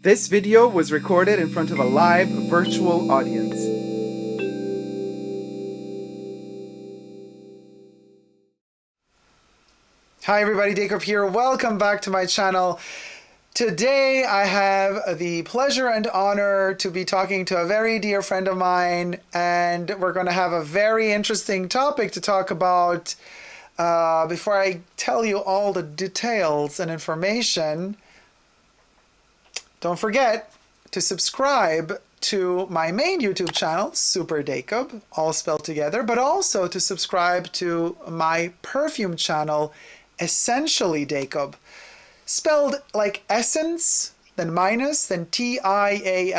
This video was recorded in front of a live virtual audience. Hi everybody, Dacob here. Welcome back to my channel. Today I have the pleasure and honor to be talking to a very dear friend of mine, and we're going to have a very interesting topic to talk about. Before I tell you all the details and information, don't forget to subscribe to my main YouTube channel, Super Dacob, all spelled together, but also to subscribe to my perfume channel, Essence-tially Dacob, spelled like essence, then minus, then Tially.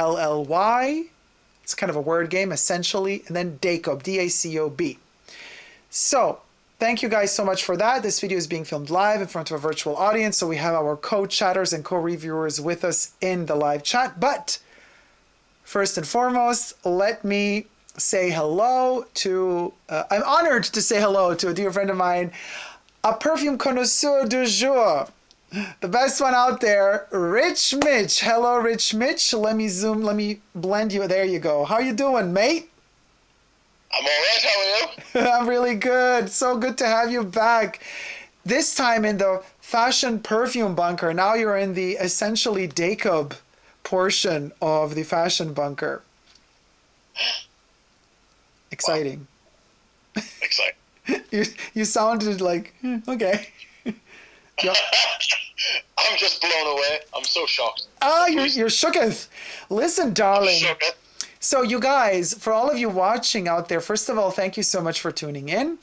It's kind of a word game, essentially, and then Dacob, D-A-C-O-B. So, thank you guys so much for that. This video is being filmed live in front of a virtual audience, so we have our co-chatters and co-reviewers with us in the live chat. But first and foremost, let me say hello to, I'm honored to say hello to a dear friend of mine, a perfume connoisseur du jour, the best one out there, Rich Mitch. Hello, Rich Mitch. Let me zoom, let me blend you. There you go. How you doing, mate? I'm all right, how are you? I'm really good. So good to have you back. This time in the fashion perfume bunker. Now you're in the Essence-tially Dacob portion of the fashion bunker. Exciting. Wow. Exciting. You sounded like, okay. Yep. I'm just blown away. I'm so shocked. Ah, you're shooketh. Listen, darling. I'm shooketh. So you guys, for all of you watching out there, first of all, thank you so much for tuning in.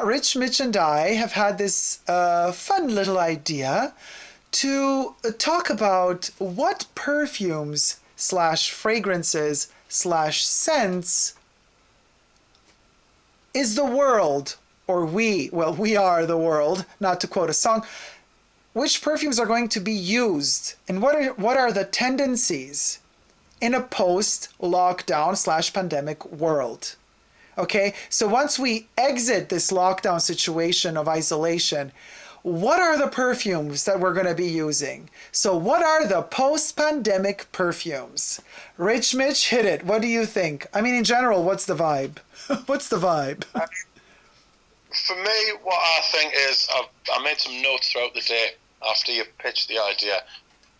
Rich, Mitch, and I have had this fun little idea to talk about what perfumes / fragrances / scents is the world, or we are the world, not to quote a song, which perfumes are going to be used, and what are the tendencies in a post-lockdown / pandemic world. Okay, so once we exit this lockdown situation of isolation, what are the perfumes that we're going to be using? So what are the post-pandemic perfumes? Rich Mitch, hit it. What do you think? I mean, in general, what's the vibe? What's the vibe? For me, what I think is, I made some notes throughout the day after you pitched the idea,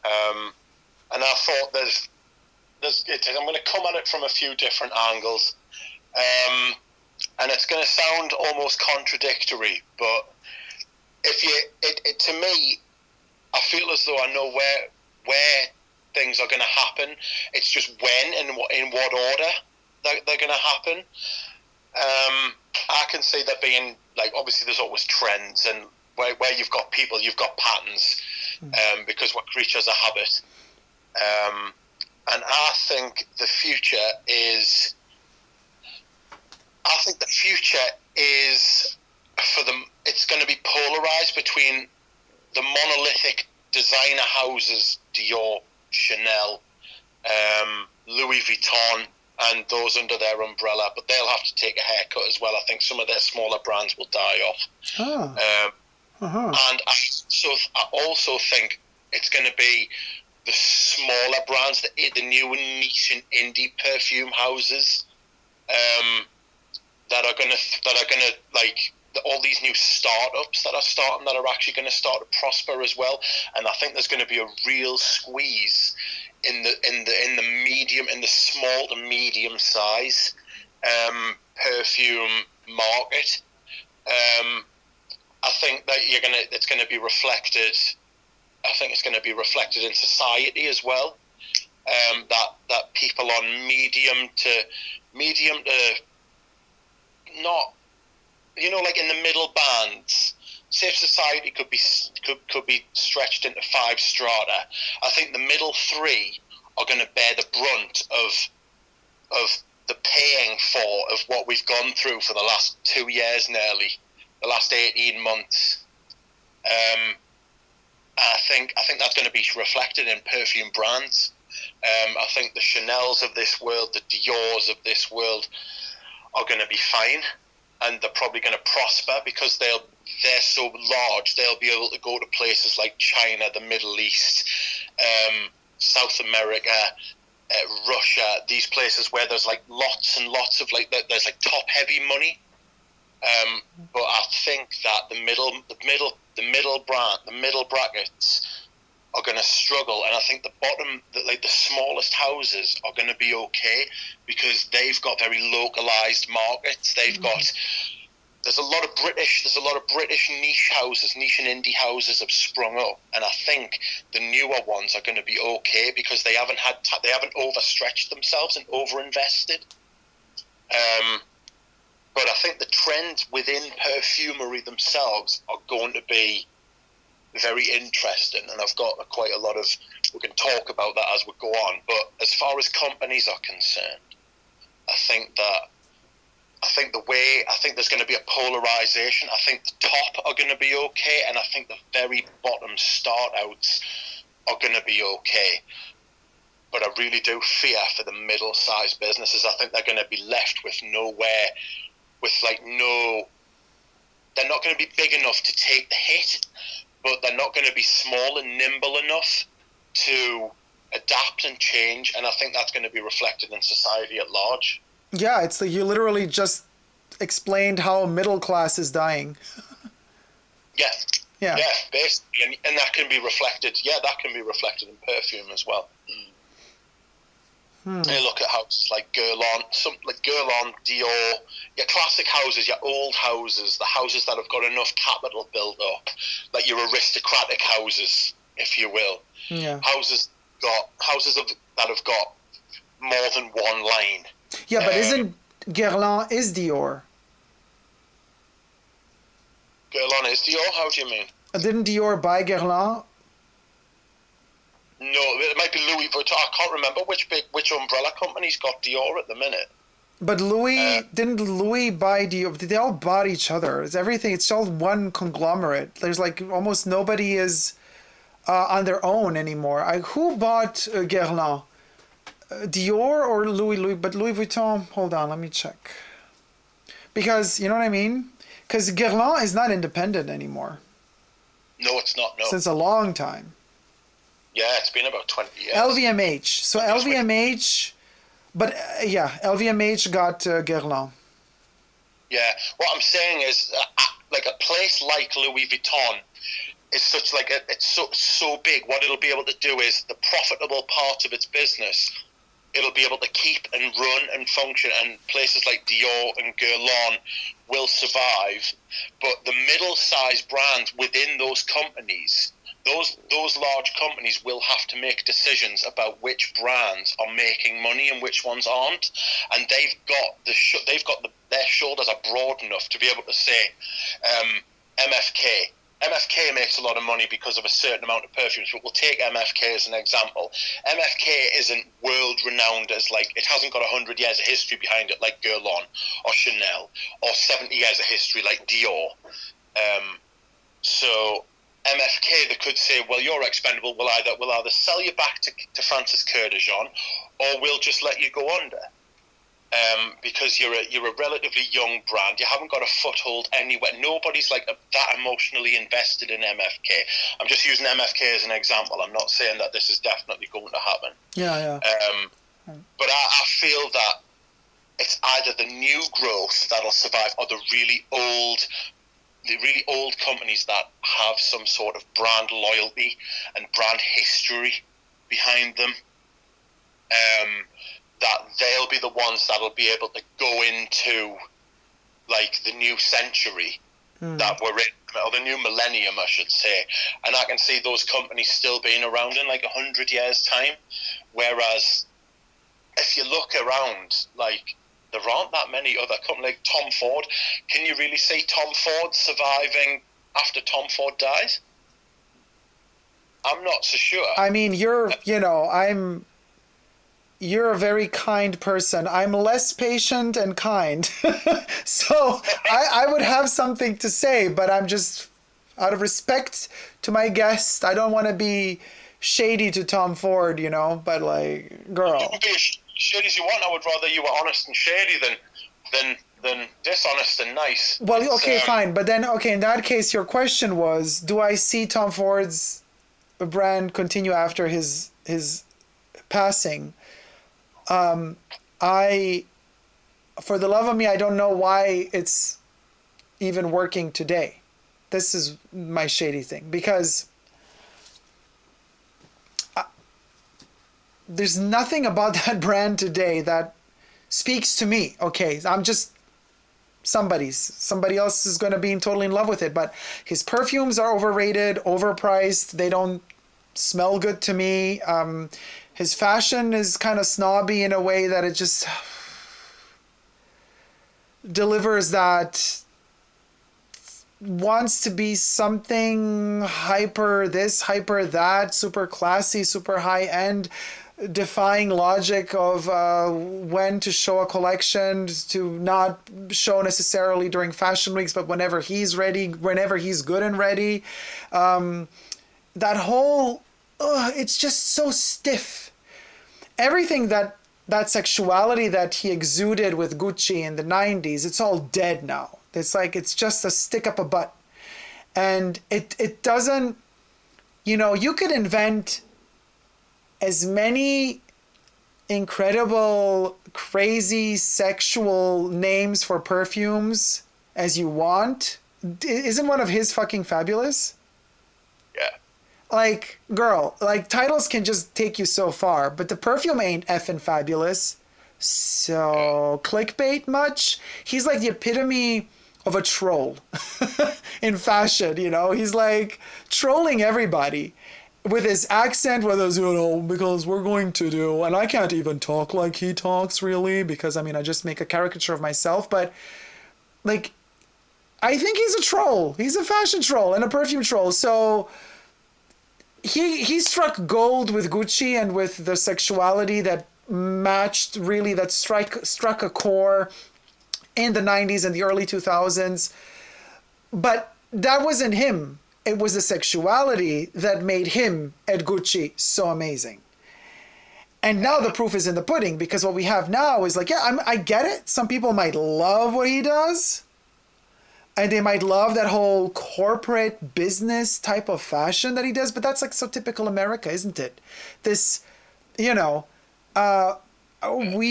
and I thought I'm going to come at it from a few different angles, and it's going to sound almost contradictory, but to me, I feel as though I know where things are going to happen. It's just when and in what order they're going to happen. I can see that being, like, obviously there's always trends, and where you've got people, you've got patterns, because we're creatures of habit. And I think the future is for them. It's going to be polarized between the monolithic designer houses, Dior, Chanel, Louis Vuitton, and those under their umbrella, but they'll have to take a haircut as well. I think some of their smaller brands will die off. And I also think it's going to be the smaller brands, the new and niche and indie perfume houses, that are gonna like all these new startups that are starting, that are actually going to start to prosper as well. And I think there's going to be a real squeeze in the small to medium size perfume market. I think that it's going to be reflected. I think it's going to be reflected in society as well. That people on medium to not, like in the middle bands. Say if society could be stretched into 5 strata, I think the middle 3 are going to bear the brunt of the paying of what we've gone through for the last 2 years, nearly the last 18 months. I think that's going to be reflected in perfume brands. I think the Chanels of this world, the Diors of this world, are going to be fine, and they're probably going to prosper because they're so large. They'll be able to go to places like China, the Middle East, South America, Russia, these places where there's like lots and lots of like there's like top heavy money. But I think that the middle brackets are going to struggle, and I think the bottom, the smallest houses are going to be okay because they've got very localized markets. They've got there's a lot of British niche houses, niche and indie houses have sprung up, and I think the newer ones are going to be okay because they haven't overstretched themselves and overinvested. But I think the trends within perfumery themselves are going to be very interesting, and I've got quite a lot of. We can talk about that as we go on. But as far as companies are concerned, I think there's going to be a polarization. I think the top are going to be okay, and I think the very bottom start outs are going to be okay. But I really do fear for the middle-sized businesses. I think they're going to be left with nowhere, they're not going to be big enough to take the hit, but they're not going to be small and nimble enough to adapt and change, and I think that's going to be reflected in society at large. Yeah, it's like you literally just explained how middle class is dying. Yeah, basically, and that can be reflected. Yeah, that can be reflected in perfume as well. You look at houses like Guerlain, Dior, your classic houses, your old houses, the houses that have got enough capital built up, like your aristocratic houses, if you will. Yeah. Houses that have got more than one line. Yeah, but isn't Guerlain is Dior? Guerlain is Dior? How do you mean? Didn't Dior buy Guerlain? No, it might be Louis Vuitton. I can't remember which umbrella company's got Dior at the minute. But didn't Louis buy Dior? They all bought each other. It's all one conglomerate. There's like almost nobody is on their own anymore. Who bought Guerlain? Dior or Louis? But Louis Vuitton, hold on, let me check. Because, you know what I mean? Because Guerlain is not independent anymore. No, it's not, no. Since a long time. Yeah, it's been about 20 years. LVMH. So LVMH, but LVMH got Guerlain. Yeah, what I'm saying is, like a place like Louis Vuitton is such like it's so big. What it'll be able to do is the profitable part of its business, it'll be able to keep and run and function. And places like Dior and Guerlain will survive, but the middle-sized brands within those companies. Those large companies will have to make decisions about which brands are making money and which ones aren't, and their shoulders are broad enough to be able to say, MFK makes a lot of money because of a certain amount of perfumes, but we'll take MFK as an example. MFK isn't world renowned as it hasn't got 100 years of history behind it like Guerlain or Chanel, or 70 years of history like Dior. So MFK, they could say, well, you're expendable. We'll either sell you back to Francis Coeur de Jean, or we'll just let you go under. Because you're a relatively young brand. You haven't got a foothold anywhere. Nobody's that emotionally invested in MFK. I'm just using MFK as an example. I'm not saying that this is definitely going to happen. Yeah. But I feel that it's either the new growth that'll survive, or the really old companies that have some sort of brand loyalty and brand history behind them. That they'll be the ones that'll be able to go into the new century that we're in, or the new millennium, I should say. And I can see those companies still being around in 100 years' time. Whereas if you look around, there aren't that many other companies like Tom Ford. Can you really see Tom Ford surviving after Tom Ford dies? I'm not so sure. I mean, you're a very kind person. I'm less patient and kind. So I would have something to say, but I'm just, out of respect to my guest, I don't want to be shady to Tom Ford, but girl. You can be as shady as you want. I would rather you were honest and shady than dishonest and nice. Well, okay, fine. But then, in that case, your question was, do I see Tom Ford's brand continue after his passing, for the love of me, I don't know why it's even working today. This is my shady thing, because there's nothing about that brand today that speaks to me. Okay, I'm just somebody else is going to be totally in love with it, but his perfumes are overrated, overpriced. They don't smell good to me. His fashion is kind of snobby in a way that it just delivers that wants to be something hyper this, hyper that, super classy, super high end, defying logic of when to show a collection, to not show necessarily during fashion weeks, but whenever he's ready, whenever he's good and ready. That whole, it's just so stiff. Everything that sexuality that he exuded with Gucci in the 90s, it's all dead now. It's like, it's just a stick up a butt. And it doesn't, you could invent as many incredible, crazy, sexual names for perfumes as you want. Isn't one of his fucking fabulous? Yeah. Like, girl, like, titles can just take you so far, but the perfume ain't effing fabulous. So, clickbait much? He's like the epitome of a troll in fashion, He's like trolling everybody with his accent, with his, because we're going to do, and I can't even talk like he talks really, because I just make a caricature of myself, but like, I think he's a troll. He's a fashion troll and a perfume troll. So he struck gold with Gucci and with the sexuality that matched, really, that struck a core in the 90s and the early 2000s. But that wasn't him. It was the sexuality that made him at Gucci so amazing. And now the proof is in the pudding, because what we have now is like, yeah, I get it. Some people might love what he does, and they might love that whole corporate business type of fashion that he does, but that's like so typical America, isn't it? This, we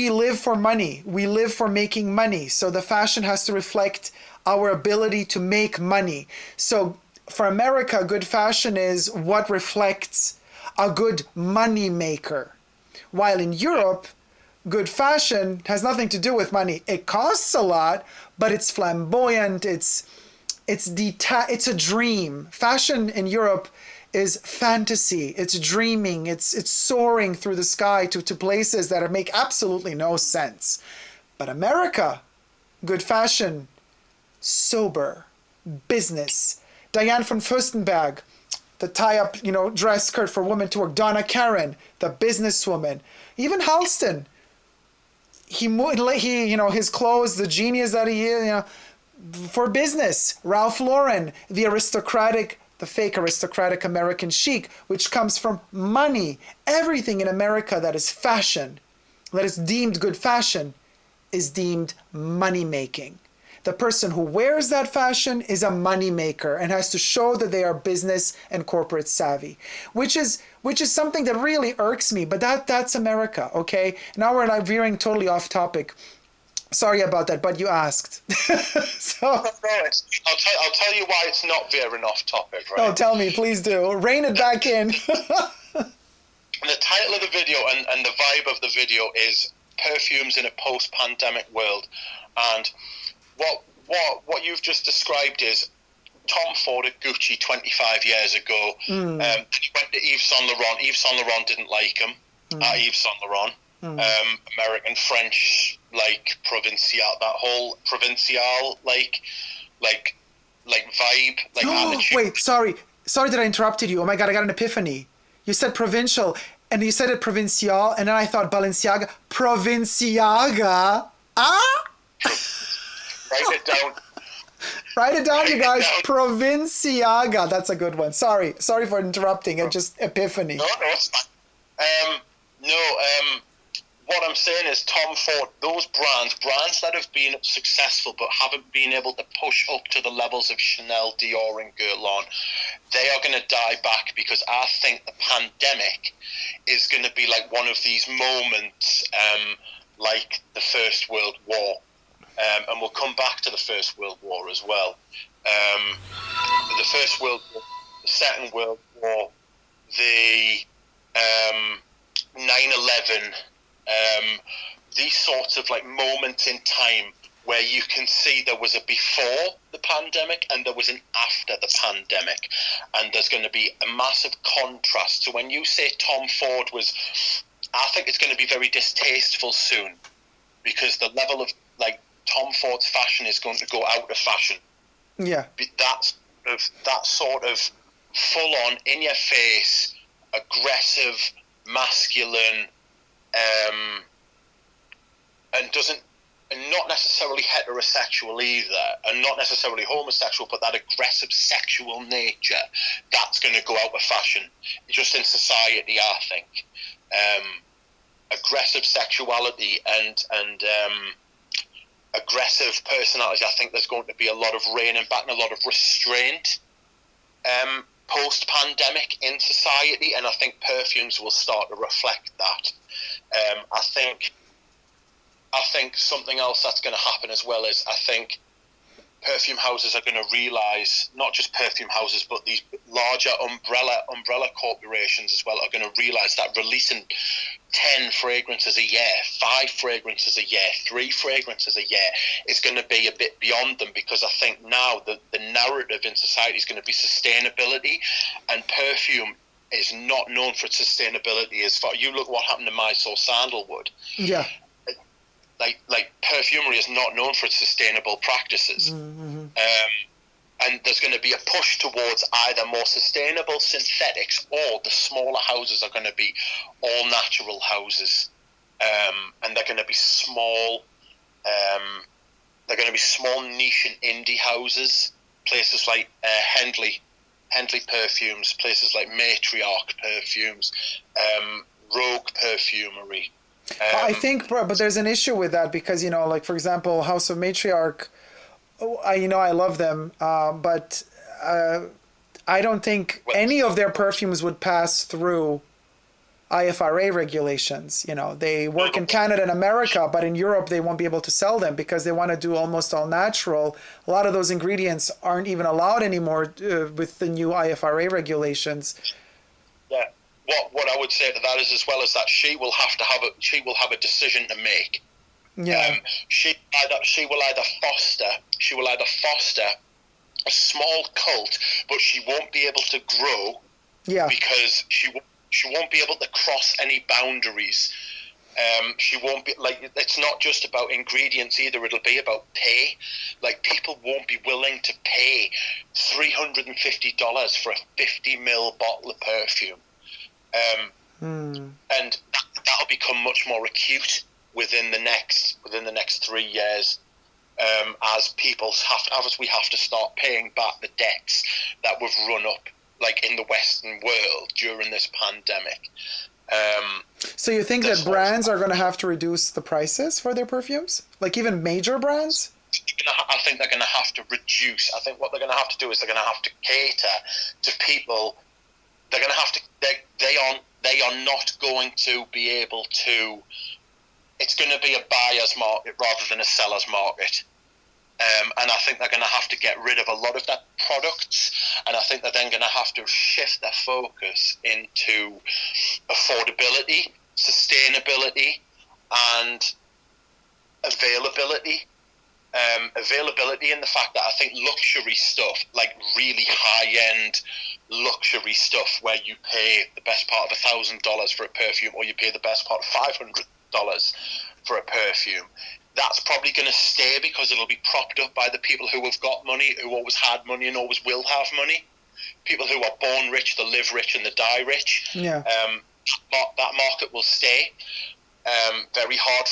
live for money. We live for making money. So the fashion has to reflect our ability to make money. So for America, good fashion is what reflects a good money maker. While in Europe, good fashion has nothing to do with money. It costs a lot, but it's flamboyant. It's a dream. Fashion in Europe is fantasy. It's dreaming. It's soaring through the sky to places that make absolutely no sense. But America, good fashion, sober, business. Diane von Furstenberg, the tie-up, dress skirt for women to work. Donna Karan, the businesswoman. Even Halston, he his clothes, the genius that he is, for business. Ralph Lauren, the fake aristocratic American chic, which comes from money. Everything in America that is fashion, that is deemed good fashion, is deemed money-making. The person who wears that fashion is a money maker and has to show that they are business and corporate savvy, which is something that really irks me. But that's America, okay? Now we're like veering totally off topic. Sorry about that, but you asked. So I'll tell you why it's not veering off topic, right? Oh, tell me, please do. Rein it back in. The title of the video and the vibe of the video is Perfumes in a Post-Pandemic World, and what you've just described is Tom Ford at Gucci 25 years ago. He went to Yves Saint Laurent. Yves Saint Laurent didn't like him at Yves Saint Laurent. American, French, like provincial, that whole provincial, like vibe, like attitude. Wait, sorry that I interrupted you. Oh my God, I got an epiphany. You said provincial, and you said it provincial, and then I thought Balenciaga. Provinciaga? Ah? Write it down. Write it down, you guys. Provinciaga. That's a good one. Sorry for interrupting. It just epiphany. No, it's fine. What I'm saying is Tom Ford, those brands that have been successful but haven't been able to push up to the levels of Chanel, Dior and Guerlain, they are going to die back, because I think the pandemic is going to be like one of these moments, like the First World War. And we'll come back to the First World War as well. The First World War, the Second World War, the 9/11, these sorts of like moments in time where you can see there was a before the pandemic and there was an after the pandemic. And there's going to be a massive contrast. So when you say Tom Ford was, I think it's going to be very distasteful soon, because the level of like Tom Ford's fashion is going to go out of fashion. Yeah. That sort of full on, in your face, aggressive, masculine, and not necessarily heterosexual either, and not necessarily homosexual, but that aggressive sexual nature, that's going to go out of fashion, just in society, I think. Aggressive sexuality and aggressive personalities, I think there's going to be a lot of reining back and a lot of restraint post-pandemic in society, and I think perfumes will start to reflect that. I think something else that's going to happen as well is, I think perfume houses are going to realise, not just perfume houses, but these larger umbrella corporations as well, are going to realise that releasing 10 fragrances a year, 5 fragrances a year, 3 fragrances a year is going to be a bit beyond them, because I think now the narrative in society is going to be sustainability, and perfume is not known for its sustainability. As far you look what happened to Mysore Sandalwood. Yeah. Like perfumery is not known for its sustainable practices. Mm-hmm. And there's going to be a push towards either more sustainable synthetics, or the smaller houses are going to be all natural houses, and they're going to be small. They're going to be small niche and indie houses. Places like Henley Perfumes, places like Matriarch Perfumes, Rogue Perfumery. I think, but there's an issue with that, because, you know, like, for example, House of Matriarch, I love them, but I don't think any of their perfumes would pass through IFRA regulations. You know, they work in Canada and America, but in Europe they won't be able to sell them because they want to do almost all natural. A lot of those ingredients aren't even allowed anymore with the new IFRA regulations. Yeah. What I would say to that is, as well as that, she will have a decision to make. Yeah. She will either foster a small cult, but she won't be able to grow. Yeah. Because she won't be able to cross any boundaries. She won't be, like, it's not just about ingredients either, it'll be about pay. Like, people won't be willing to pay $350 for a 50 ml bottle of perfume. And that'll become much more acute within the next 3 years, as we have to start paying back the debts that we've run up, like, in the Western world during this pandemic. So you think that brands are going to have to reduce the prices for their perfumes? Like, even major brands? I think they're going to have to reduce. I think what they're going to have to do is they're going to have to cater to people. They're going to have to. They are not going to be able to. It's going to be a buyer's market rather than a seller's market. And I think they're going to have to get rid of a lot of their products, and I think they're then going to have to shift their focus into affordability, sustainability, and availability. Availability in the fact that I think luxury stuff, like really high-end luxury stuff where you pay the best part of $1,000 for a perfume, or you pay the best part of $500 for a perfume, that's probably going to stay, because it'll be propped up by the people who have got money, who always had money and always will have money. People who are born rich, they live rich, and they die rich. Yeah. That market will stay. Very hard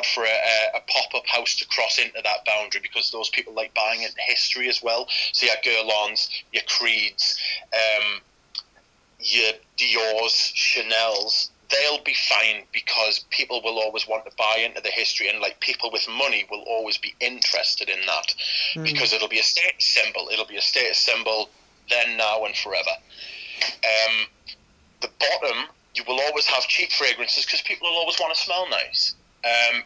for a pop-up house to cross into that boundary, because those people like buying into history as well. So your Guerlains, your Creeds, your Dior's, Chanel's, they'll be fine, because people will always want to buy into the history, and like people with money will always be interested in that, because it'll be a status symbol. It'll be a status symbol then, now, and forever. The bottom, you will always have cheap fragrances because people will always want to smell nice.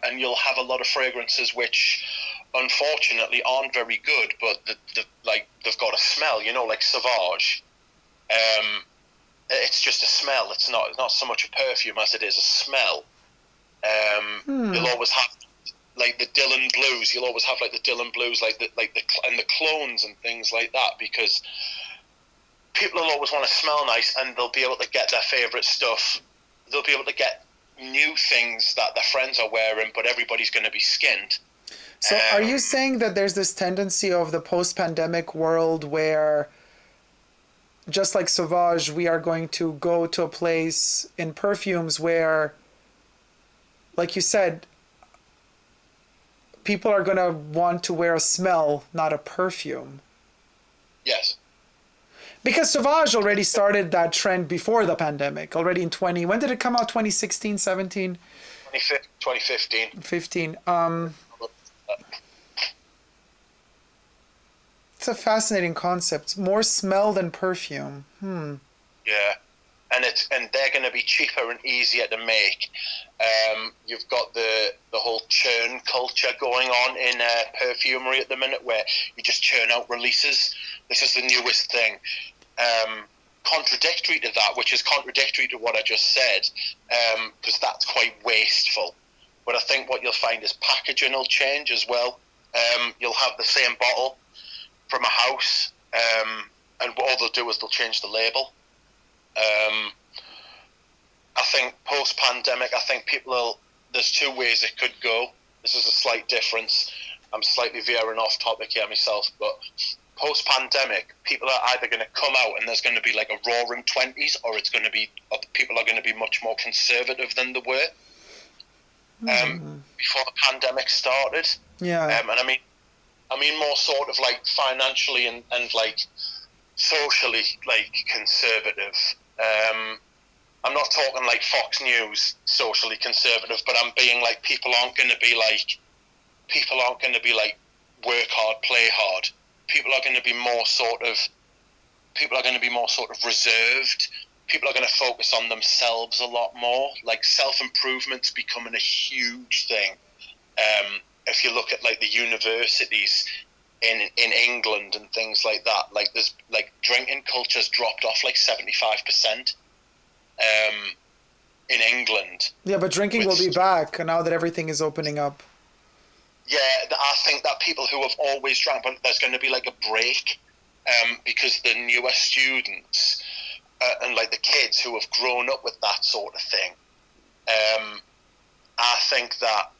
And you'll have a lot of fragrances which, unfortunately, aren't very good, but they've got a smell. You know, like Sauvage. It's just a smell. It's not so much a perfume as it is a smell. You'll always have like the Dylan Blues. You'll always have like the Dylan Blues, and the clones and things like that, because people will always want to smell nice, and they'll be able to get their favorite stuff. They'll be able to get new things that their friends are wearing, but everybody's going to be skinned. So are you saying that there's this tendency of the post-pandemic world where, just like Sauvage, we are going to go to a place in perfumes where, like you said, people are going to want to wear a smell, not a perfume? Yes. Because Sauvage already started that trend before the pandemic, already in when did it come out? 2016, 17? 2015. 15. It's a fascinating concept. More smell than perfume. Yeah. And they're going to be cheaper and easier to make. You've got the whole churn culture going on in perfumery at the minute, where you just churn out releases. This is the newest thing. Contradictory to that, which is contradictory to what I just said, because that's quite wasteful. But I think what you'll find is packaging will change as well. You'll have the same bottle from a house, and all they'll do is they'll change the label. I think post-pandemic, there's two ways it could go. This is a slight difference. I'm slightly veering off topic here myself, but post-pandemic, people are either going to come out and there's going to be like a roaring 20s, or people are going to be much more conservative than they were before the pandemic started. Yeah. And I mean more sort of like financially and like socially like conservative. I'm not talking like Fox News socially conservative, but I'm being like people aren't going to be like work hard, play hard. People are going to be more sort of reserved. People are going to focus on themselves a lot more. Like self-improvement's becoming a huge thing. If you look at like the universities in England and things like that, like there's like drinking culture's dropped off like 75% in England. Yeah, but drinking will be back now that everything is opening up. Yeah, I think that people who have always drank, but there's going to be like a break because the newer students and like the kids who have grown up with that sort of thing, I think that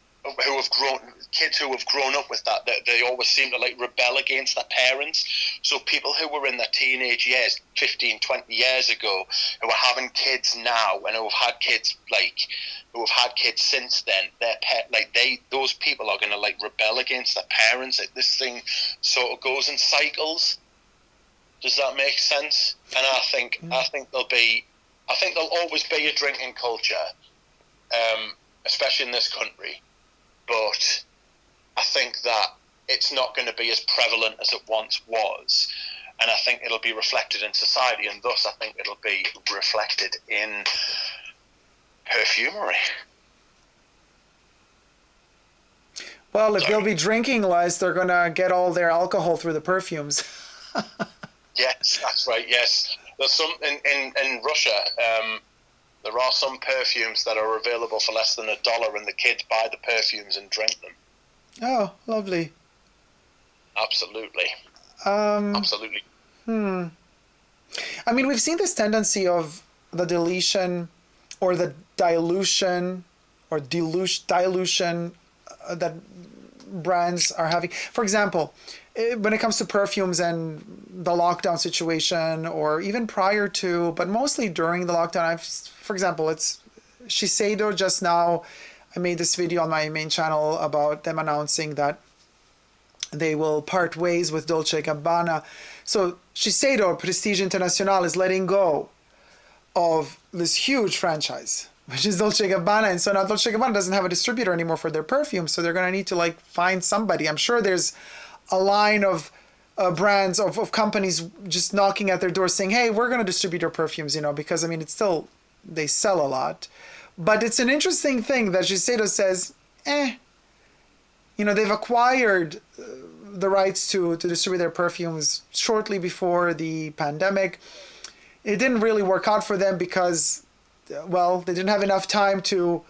kids who have grown up with that, they always seem to like rebel against their parents. So people who were in their teenage years 15, 20 years ago, who are having kids now and who have had kids since then, those people are going to like rebel against their parents. This thing sort of goes in cycles. Does that make sense? And I think there'll always be a drinking culture, especially in this country. But I think that it's not going to be as prevalent as it once was. And I think it'll be reflected in society, and thus I think it'll be reflected in perfumery. Well, if they'll be drinking less, they're going to get all their alcohol through the perfumes. Yes, that's right, yes. There's some in Russia, there are some perfumes that are available for less than $1, and the kids buy the perfumes and drink them. Oh, lovely. Absolutely. Absolutely. I mean, we've seen this tendency of the deletion or the dilution or dilution that brands are having. For example, when it comes to perfumes and the lockdown situation, or even prior to, but mostly during the lockdown, for example, it's Shiseido. Just now, I made this video on my main channel about them announcing that they will part ways with Dolce & Gabbana. So Shiseido, Prestige International, is letting go of this huge franchise, which is Dolce & Gabbana. And so now Dolce & Gabbana doesn't have a distributor anymore for their perfume. So they're going to need to like find somebody. I'm sure there's a line of brands, of companies just knocking at their door saying, hey, we're going to distribute your perfumes, because I mean, it's still they sell a lot. But it's an interesting thing that Shiseido says, they've acquired the rights to distribute their perfumes shortly before the pandemic. It didn't really work out for them because, well, they didn't have enough time to,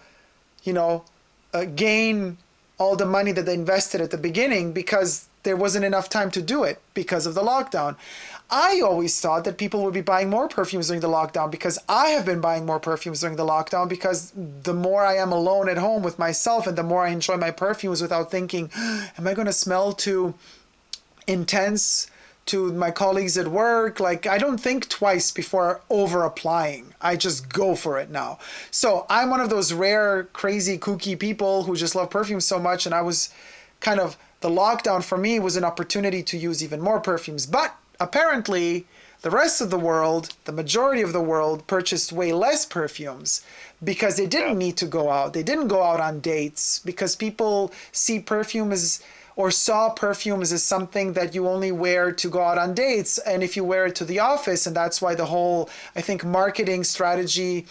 gain all the money that they invested at the beginning because there wasn't enough time to do it because of the lockdown. I always thought that people would be buying more perfumes during the lockdown because I have been buying more perfumes during the lockdown because the more I am alone at home with myself and the more I enjoy my perfumes without thinking, am I going to smell too intense to my colleagues at work? Like, I don't think twice before over applying. I just go for it now. So I'm one of those rare, crazy, kooky people who just love perfumes so much. And I was the lockdown for me was an opportunity to use even more perfumes. But apparently, the rest of the world, the majority of the world, purchased way less perfumes because they didn't need to go out. They didn't go out on dates because people see perfume as, or saw perfumes as something that you only wear to go out on dates. And if you wear it to the office, and that's why the whole, I think, marketing strategy,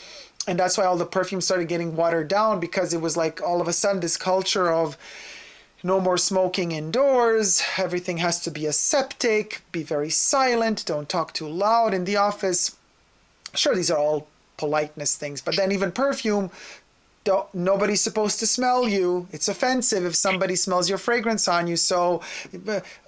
and that's why all the perfumes started getting watered down, because it was like all of a sudden this culture of no more smoking indoors, everything has to be aseptic, be very silent, don't talk too loud in the office. Sure, these are all politeness things, but then even perfume, nobody's supposed to smell you. It's offensive if somebody smells your fragrance on you. So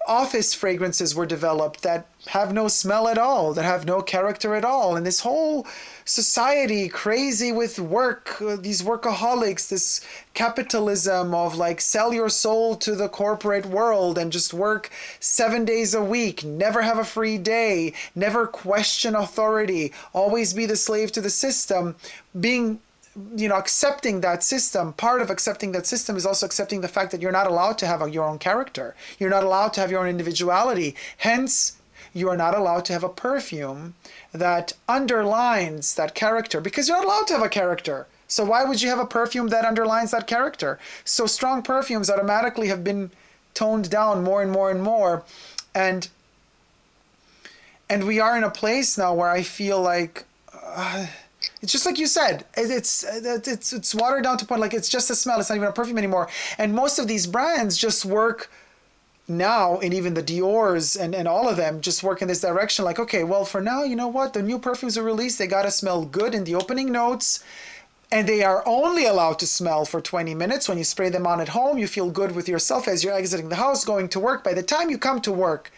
office fragrances were developed that have no smell at all, that have no character at all. And this whole society crazy with work, these workaholics, this capitalism of like sell your soul to the corporate world and just work 7 days a week, never have a free day, never question authority, always be the slave to the system, accepting that system. Part of accepting that system is also accepting the fact that you're not allowed to have your own character. You're not allowed to have your own individuality. Hence, you are not allowed to have a perfume that underlines that character because you're not allowed to have a character. So why would you have a perfume that underlines that character? So strong perfumes automatically have been toned down more and more and more. And we are in a place now where I feel like it's just like you said, it's watered down to a point, like it's just a smell, it's not even a perfume anymore. And most of these brands just work now, and even the Dior's and all of them just work in this direction. Like, okay, well, for now, you know what? The new perfumes are released. They got to smell good in the opening notes. And they are only allowed to smell for 20 minutes. When you spray them on at home, you feel good with yourself as you're exiting the house, going to work. By the time you come to work,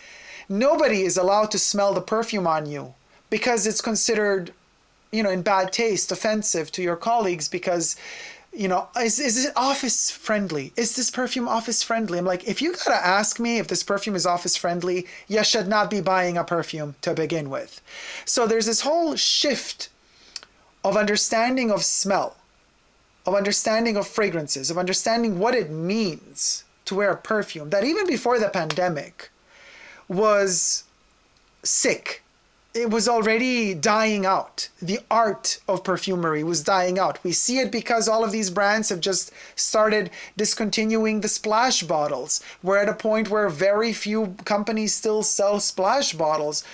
nobody is allowed to smell the perfume on you because it's considered, in bad taste, offensive to your colleagues because, is it office friendly? Is this perfume office friendly? I'm like, if you gotta ask me if this perfume is office friendly, you should not be buying a perfume to begin with. So there's this whole shift of understanding of smell, of understanding of fragrances, of understanding what it means to wear a perfume that even before the pandemic was sick. It was already dying out. The art of perfumery was dying out. We see it because all of these brands have just started discontinuing the splash bottles. We're at a point where very few companies still sell splash bottles,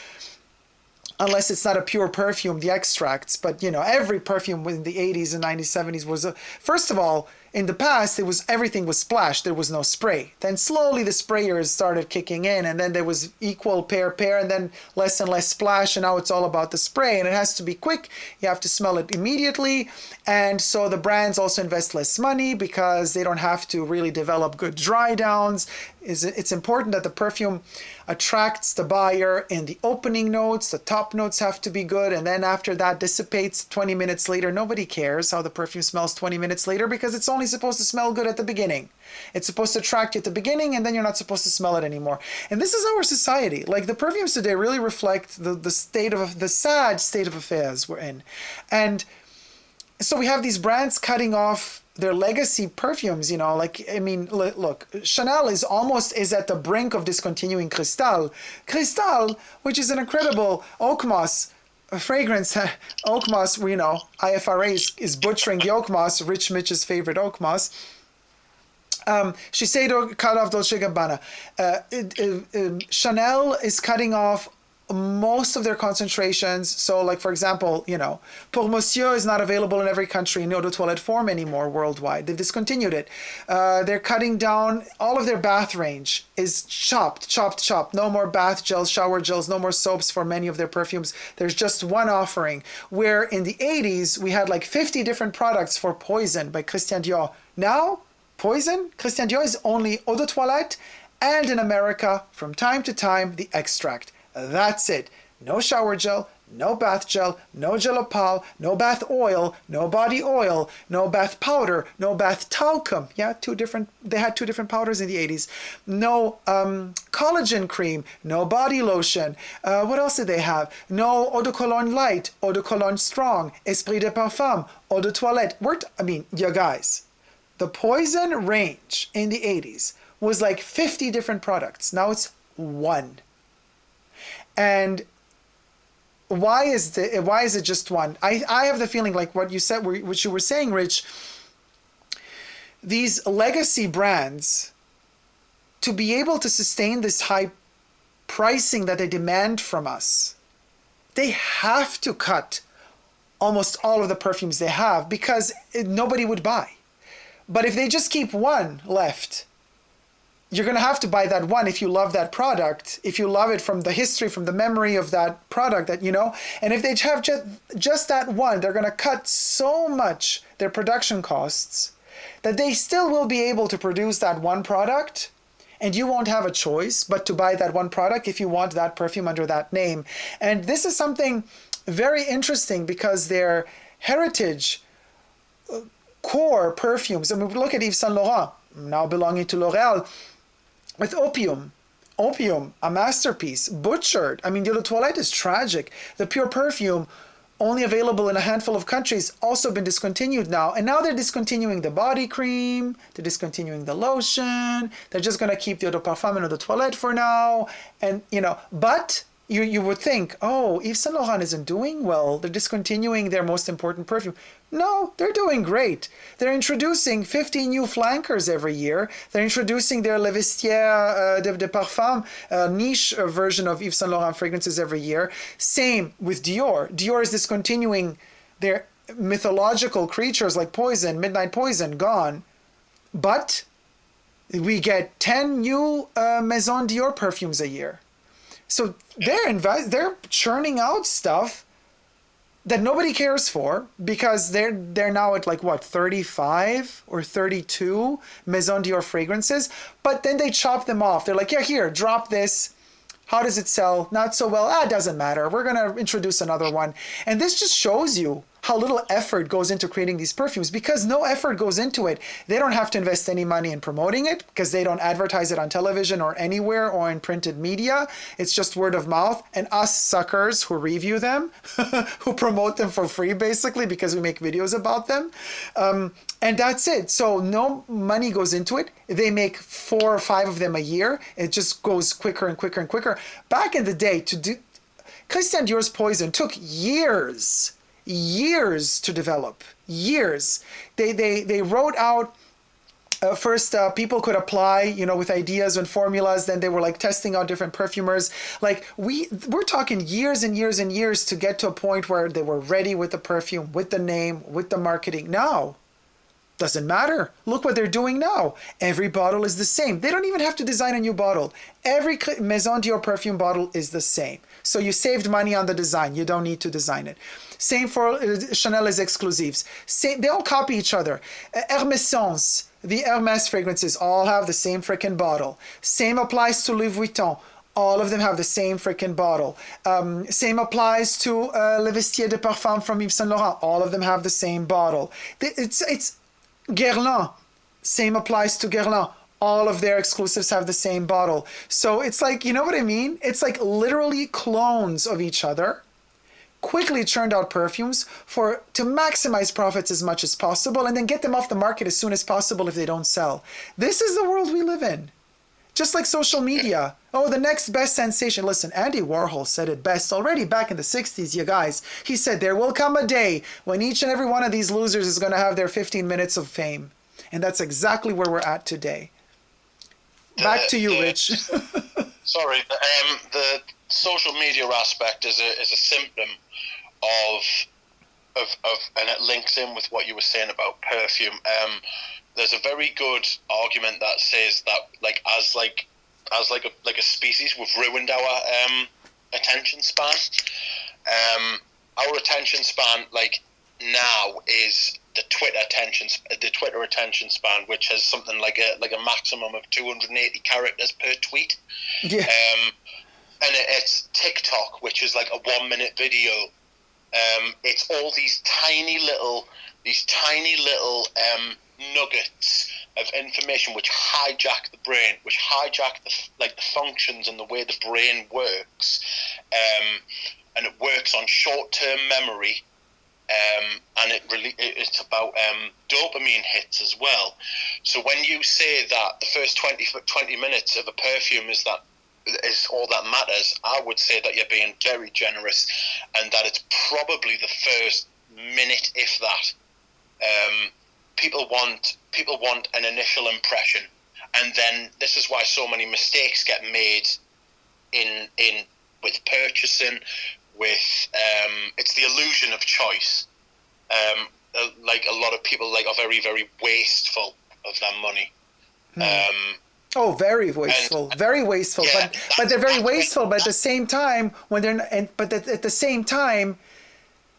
unless it's not a pure perfume, the extracts. But, every perfume in the 80s and 90s, 70s was, first of all, in the past, everything was splash. There was no spray. Then slowly the sprayers started kicking in, and then there was equal pair, and then less and less splash, and now it's all about the spray, and it has to be quick. You have to smell it immediately, and so the brands also invest less money because they don't have to really develop good dry downs. It's important that the perfume attracts the buyer in the opening notes. The top notes have to be good, and then after that dissipates 20 minutes later. Nobody cares how the perfume smells 20 minutes later because it's only supposed to smell good at the beginning. It's supposed to attract you at the beginning, and then you're not supposed to smell it anymore. And this is our society. Like, the perfumes today really reflect the sad state of affairs we're in. And so we have these brands cutting off their legacy perfumes, look, Chanel is at the brink of discontinuing Cristal. Cristal, which is an incredible oak moss fragrance. Oak moss, IFRA is butchering the oak moss, Rich Mitch's favorite oak moss. Shiseido cut off Dolce & Gabbana. Chanel is cutting off most of their concentrations. So like, for example, POUR MONSIEUR is not available in every country in eau de toilette form anymore worldwide. They've discontinued it. They're cutting down all of their bath range is chopped. No more bath gels, shower gels, no more soaps for many of their perfumes. There's just one offering, where in the 80s we had like 50 different products for Poison by Christian Dior. Now Poison, Christian Dior is only eau de toilette, and in America from time to time the extract. That's it. No shower gel, no bath gel, no gelopal, no bath oil, no body oil, no bath powder, no bath talcum. Yeah, they had two different powders in the 80s. No collagen cream, no body lotion. What else did they have? No eau de cologne light, eau de cologne strong, esprit de parfum, eau de toilette. You guys, the Poison range in the 80s was like 50 different products. Now it's one. And why is it just one? I have the feeling, like what you said, what you were saying, Rich, these legacy brands, to be able to sustain this high pricing that they demand from us, they have to cut almost all of the perfumes they have, because nobody would buy. But if they just keep one left, you're going to have to buy that one if you love that product, if you love it from the history, from the memory of that product, and if they have just that one, they're going to cut so much their production costs that they still will be able to produce that one product, and you won't have a choice but to buy that one product if you want that perfume under that name. And this is something very interesting, because their heritage core perfumes, we look at Yves Saint Laurent, now belonging to L'Oréal, with Opium, a masterpiece, butchered. The eau de toilette is tragic. The Pure perfume, only available in a handful of countries, also been discontinued now. And now they're discontinuing the body cream, they're discontinuing the lotion, they're just going to keep the eau de parfum and eau de toilette for now. And, but you would think, oh, Yves Saint Laurent isn't doing well, they're discontinuing their most important perfume. No, they're doing great. They're introducing 50 new flankers every year. They're introducing their Le Vestiaire de Parfum, niche version of Yves Saint Laurent fragrances every year. Same with Dior. Dior is discontinuing their mythological creatures like Poison, Midnight Poison, gone. But we get 10 new Maison Dior perfumes a year. So they're churning out stuff that nobody cares for, because they're now at like 35 or 32 Maison Dior fragrances, but then they chop them off. They're like, yeah, here, drop this. How does it sell? Not so well. It doesn't matter. We're going to introduce another one. And this just shows you how little effort goes into creating these perfumes, because no effort goes into it. They don't have to invest any money in promoting it, because they don't advertise it on television or anywhere or in printed media. It's just word of mouth, and us suckers who review them, who promote them for free, basically, because we make videos about them. And that's it. So no money goes into it. They make 4 or 5 of them a year. It just goes quicker and quicker and quicker. Back in the day, Christian Dior's Poison took years to develop. Years. They wrote out, first people could apply, with ideas and formulas. Then they were like testing out different perfumers. Like we're talking years and years and years to get to a point where they were ready with the perfume, with the name, with the marketing. Now, doesn't matter. Look what they're doing now. Every bottle is the same. They don't even have to design a new bottle. Every Maison Dior perfume bottle is the same. So you saved money on the design. You don't need to design it. Same for Chanel's exclusives. Same, they all copy each other. Hermescence, the Hermes fragrances all have the same freaking bottle. Same applies to Louis Vuitton. All of them have the same freaking bottle. Same applies to Le Vestiaire de Parfum from Yves Saint Laurent. All of them have the same bottle. It's Guerlain. Same applies to Guerlain. All of their exclusives have the same bottle. So it's like, you know what I mean? It's like literally clones of each other, quickly churned out perfumes to maximize profits as much as possible, and then get them off the market as soon as possible if they don't sell. This is the world we live in. Just like social media. Oh, the next best sensation. Listen, Andy Warhol said it best already back in the 60s, you guys. He said, there will come a day when each and every one of these losers is going to have their 15 minutes of fame. And that's exactly where we're at today. Back to you, Rich. Sorry, social media aspect is a symptom of and it links in with what you were saying about perfume. There's a very good argument that says that as a species, we've ruined our attention span. Our attention span now is the Twitter attention span, which has something like a maximum of 280 characters per tweet. Yeah. And it's TikTok, which is like a 1-minute video. It's all these tiny little nuggets of information which hijack the brain, which hijack the functions and the way the brain works, and it works on short-term memory, and it's about dopamine hits as well. So when you say that the first 20 minutes of a perfume is all that matters, I would say that you're being very generous, and that it's probably the first minute, if that. People want an initial impression, and then this is why so many mistakes get made in with purchasing. With it's the illusion of choice. A lot of people are very, very wasteful of their money. Oh, very wasteful, very wasteful. Yeah, but they're very wasteful. But at the same time, at the same time,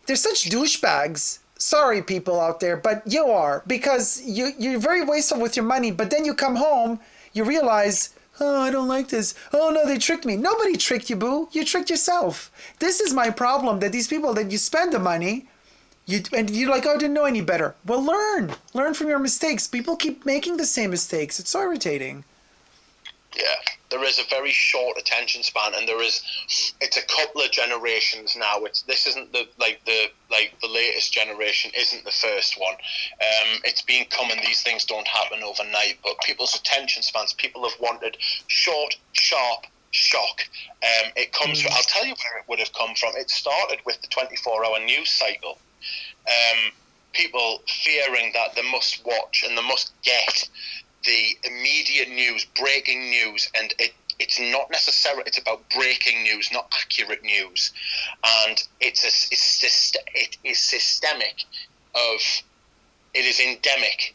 they're such douchebags. Sorry, people out there, but you are, because you're very wasteful with your money. But then you come home, you realize, oh, I don't like this. Oh no, they tricked me. Nobody tricked you, boo. You tricked yourself. This is my problem. That these people that you spend the money, and you're like, oh, I didn't know any better. Well, learn from your mistakes. People keep making the same mistakes. It's so irritating. Yeah, there is a very short attention span, and it's a couple of generations now. This isn't the latest generation isn't the first one. It's been common. These things don't happen overnight, but people's attention spans, people have wanted short, sharp shock. It comes from, I'll tell you where it would have come from. It started with the 24-hour news cycle. People fearing that they must watch and they must get the immediate news, breaking news, and it's not necessarily, it's about breaking news, not accurate news, and it is systemic of, it is endemic,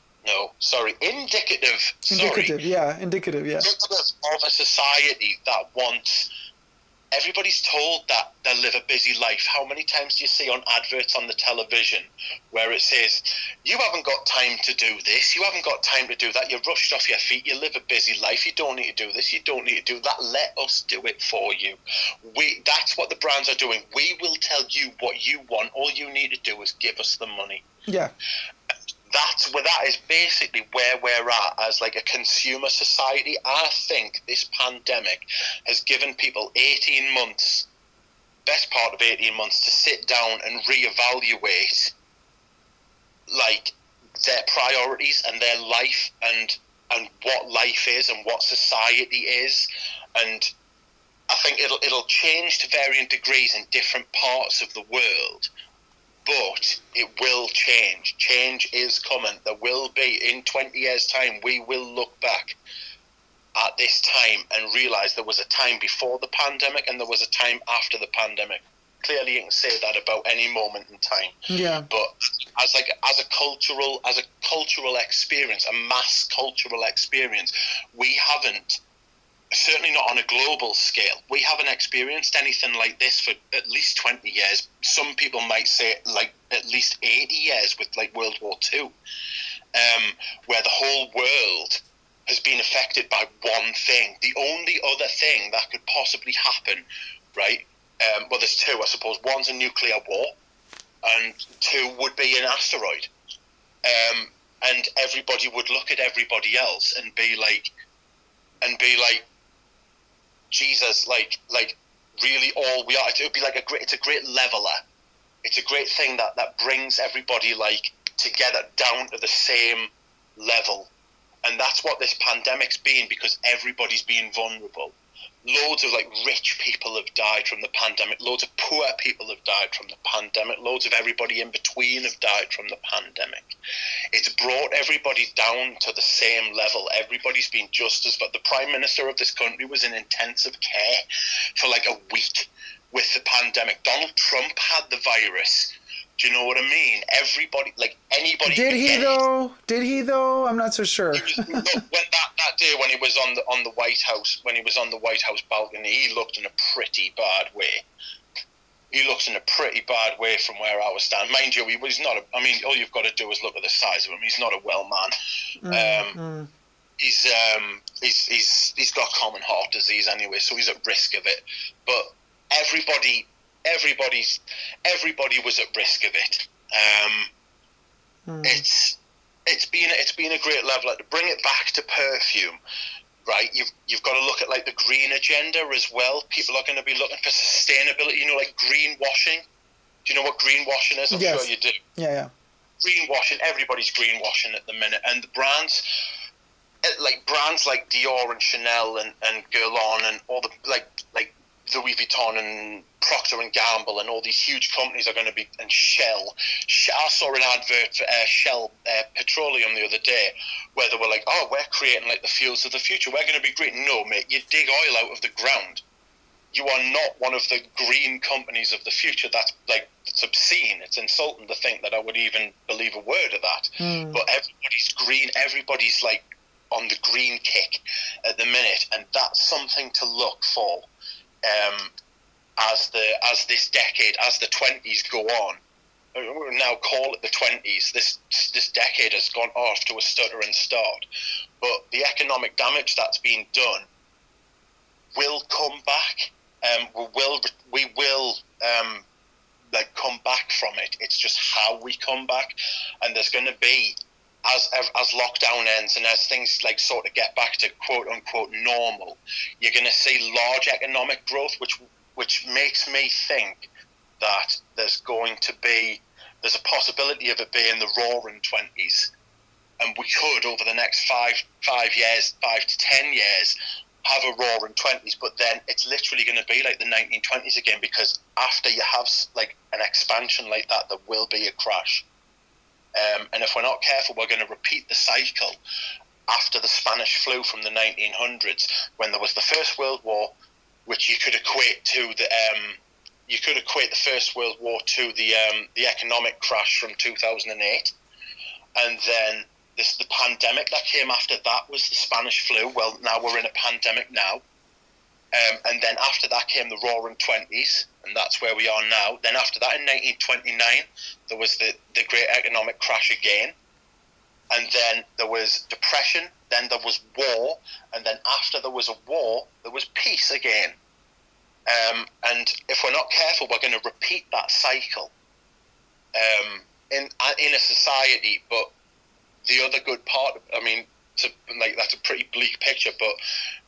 indicative Indicative, yeah. Indicative of a society that wants, everybody's told that they'll live a busy life. How many times do you see on adverts on the television where it says, you haven't got time to do this, you haven't got time to do that, you're rushed off your feet, you live a busy life, you don't need to do this, you don't need to do that, let us do it for you. That's what the brands are doing. We will tell you what you want, all you need to do is give us the money. Yeah. That is basically where we're at as a consumer society. I think this pandemic has given people 18 months, best part of 18 months, to sit down and reevaluate their priorities and their life and what life is and what society is. And I think it'll change to varying degrees in different parts of the world. But it will change. Change is coming. There will be, in 20 years' time, we will look back at this time and realise there was a time before the pandemic and there was a time after the pandemic. Clearly, you can say that about any moment in time. Yeah. But as a cultural experience, a mass cultural experience, we haven't. Certainly not on a global scale. We haven't experienced anything like this for at least 20 years. Some people might say at least 80 years with World War II, where the whole world has been affected by one thing. The only other thing that could possibly happen, right? Well, there's two, I suppose. One's a nuclear war, and two would be an asteroid. And everybody would look at everybody else and be like, Jesus, really all we are. It would be it's a great leveler. It's a great thing that brings everybody together down to the same level. And that's what this pandemic's been, because everybody's been vulnerable. Loads of rich people have died from the pandemic. Loads of poor people have died from the pandemic. Loads of everybody in between have died from the pandemic. it's brought everybody down to the same level. Everybody's been just as, but the Prime Minister of this country was in intensive care for like a week with the pandemic. Donald Trump had the virus. Do you know what I mean? Everybody, like anybody. Did he though? Did he though? I'm not so sure. Look, when that day when he was on the White House, when he was on the White House balcony, he looked in a pretty bad way. He looks in a pretty bad way from where I was standing. Mind you, he's not. I mean, all you've got to do is look at the size of him. He's not a well man. He's got common heart disease anyway, so he's at risk of it. But everybody was at risk of it. It's been a great level. To bring it back to perfume, right? You've got to look at like the green agenda as well. People are going to be looking for sustainability. You know, like greenwashing. Do you know what greenwashing is? I'm sure you do. Yeah. Greenwashing. Everybody's greenwashing at the minute, and the brands like Dior and Chanel and Guerlain and all the like Louis Vuitton and Procter and Gamble and all these huge companies are going to be, and Shell. I saw an advert for Shell Petroleum the other day where they were like, oh, we're creating like the fuels of the future. We're going to be green. No, mate, you dig oil out of the ground. You are not one of the green companies of the future. That's like, it's obscene. It's insulting to think that I would even believe a word of that. But everybody's green. Everybody's like on the green kick at the minute. And that's something to look for. As this decade, as the 20s go on, we'll now call it the 20s, this decade has gone off to a stuttering start. But the economic damage that's been done will come back. We will like come back from it. It's just how we come back, and there's going to be, as lockdown ends and as things like sort of get back to quote unquote normal, you're going to see large economic growth, which makes me think that there's a possibility of it being the roaring 20s, and we could over the next 5 to 10 years have a roaring 20s, but then it's literally going to be like the 1920s again, because after you have like an expansion like that, there will be a crash. And if we're not careful, we're going to repeat the cycle after the Spanish flu from the 1900s, when there was the First World War, which you could equate the First World War to the economic crash from 2008, and then the pandemic that came after that was the Spanish flu. Well, now we're in a pandemic now. And then after that came the roaring 20s, and that's where we are now. Then after that, in 1929, there was the great economic crash again. And then there was depression, then there was war, and then after there was a war, there was peace again. And if we're not careful, we're going to repeat that cycle in a society. But the other good part, I mean, that's a pretty bleak picture, but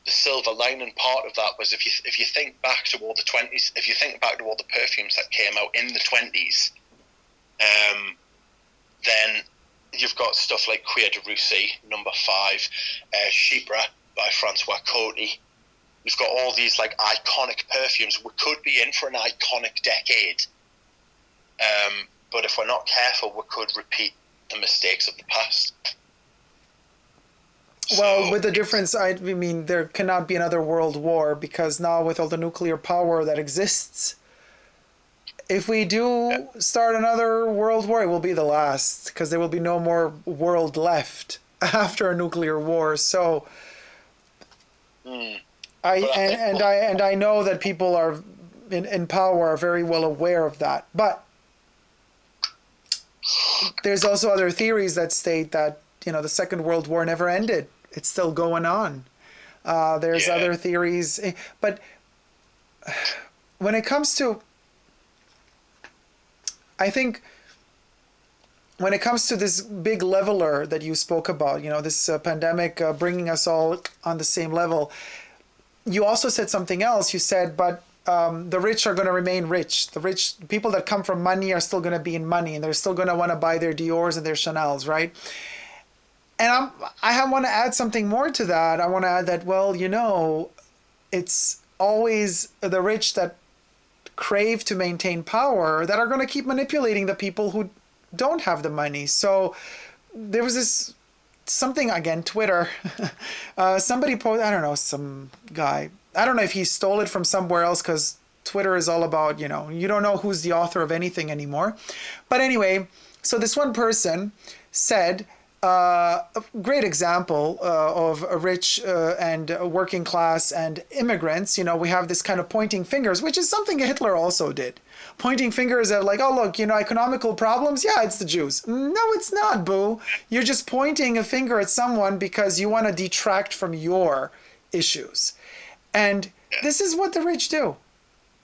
the silver lining part of that was if you think back to all the 20s, if you think back to all the perfumes that came out in the 20s, then you've got stuff like Cuir de Russie, number 5, Chypre by Francois Coty. You've got all these like iconic perfumes. We could be in for an iconic decade, but if we're not careful, we could repeat the mistakes of the past. Well, with the difference, I mean, there cannot be another world war, because now with all the nuclear power that exists, if we do start another world war, it will be the last, because there will be no more world left after a nuclear war. So, I know that people are in power are very well aware of that, but there's also other theories that state that, you know, the Second World War never ended. It's still going on. There's other theories, but when it comes to, I think, when it comes to this big leveler that you spoke about, you know, this pandemic bringing us all on the same level, you also said something else. You said, but the rich are going to remain rich. The rich people that come from money are still going to be in money, and they're still going to want to buy their Diors and their Chanels, right? And I want to add something more to that. I want to add that, well, you know, it's always the rich that crave to maintain power that are going to keep manipulating the people who don't have the money. So there was this something, again, Twitter. Somebody posted, I don't know, some guy. I don't know if he stole it from somewhere else, because Twitter is all about, you know, you don't know who's the author of anything anymore. But anyway, so this one person said, a great example of a rich and working class and immigrants. You know, we have this kind of pointing fingers, which is something Hitler also did. Pointing fingers at, like, oh, look, you know, economical problems. Yeah, it's the Jews. No, it's not, boo. You're just pointing a finger at someone because you want to detract from your issues. And this is what the rich do.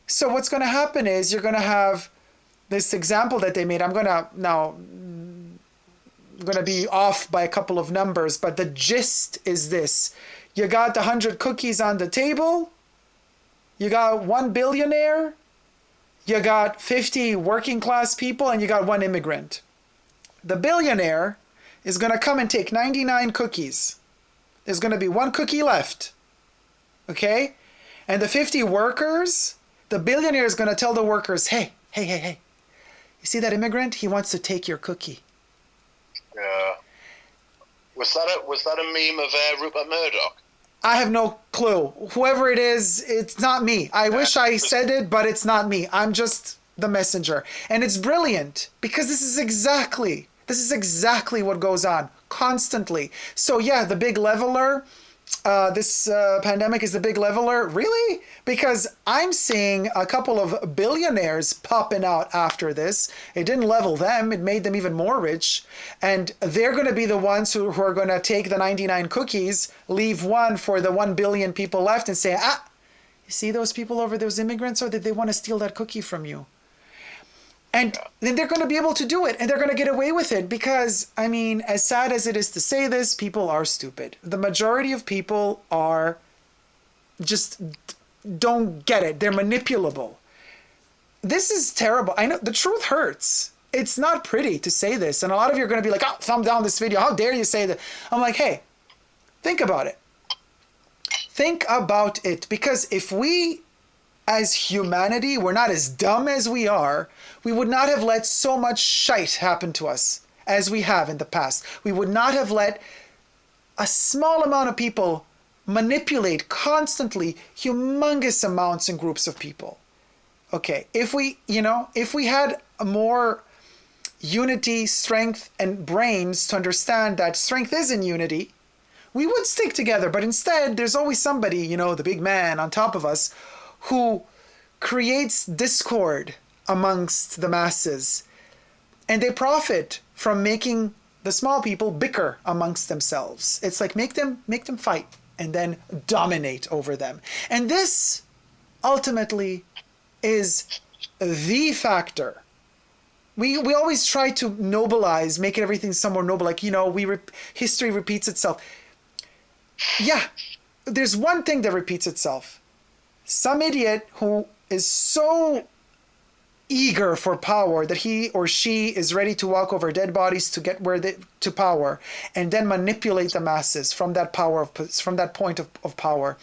So what's going to happen is you're going to have this example that they made. I'm going to be off by a couple of numbers, but the gist is this. You got 100 cookies on the table. You got 1 billionaire. You got 50 working class people, and you got 1 immigrant. The billionaire is going to come and take 99 cookies. There's going to be 1 cookie left. Okay? And the 50 workers, the billionaire is going to tell the workers, hey. You see that immigrant? He wants to take your cookie. Yeah. Was that a meme of Rupert Murdoch? I have no clue. Whoever it is, it's not me. I wish I said it, but it's not me. I'm just the messenger. And it's brilliant, because this is exactly what goes on constantly. So yeah, the big leveler, this pandemic is the big leveler. Really? Because I'm seeing a couple of billionaires popping out after this. It didn't level them. It made them even more rich. And they're going to be the ones who are going to take the 99 cookies, leave 1 for the 1 billion people left, and say, you see those people over, those immigrants, or did they want to steal that cookie from you? And then they're going to be able to do it, and they're going to get away with it because, I mean, as sad as it is to say this, people are stupid. The majority of people are just don't get it. They're manipulable. This is terrible. I know the truth hurts. It's not pretty to say this. And a lot of you are going to be like, oh, thumb down this video. How dare you say that? I'm like, hey, think about it. Think about it. Because if we, as humanity, were not as dumb as we are, we would not have let so much shite happen to us as we have in the past. We would not have let a small amount of people manipulate constantly humongous amounts and groups of people. Okay, if we had more unity, strength, and brains to understand that strength is in unity, we would stick together. But instead, there's always somebody, the big man on top of us, who creates discord amongst the masses. And they profit from making the small people bicker amongst themselves. It's like make them fight and then dominate over them. And this ultimately is the factor. We always try to nobilize, make everything somewhere noble, like, history repeats itself. Yeah, there's one thing that repeats itself. Some idiot who is so eager for power that he or she is ready to walk over dead bodies to get to power, and then manipulate the masses from that point of power.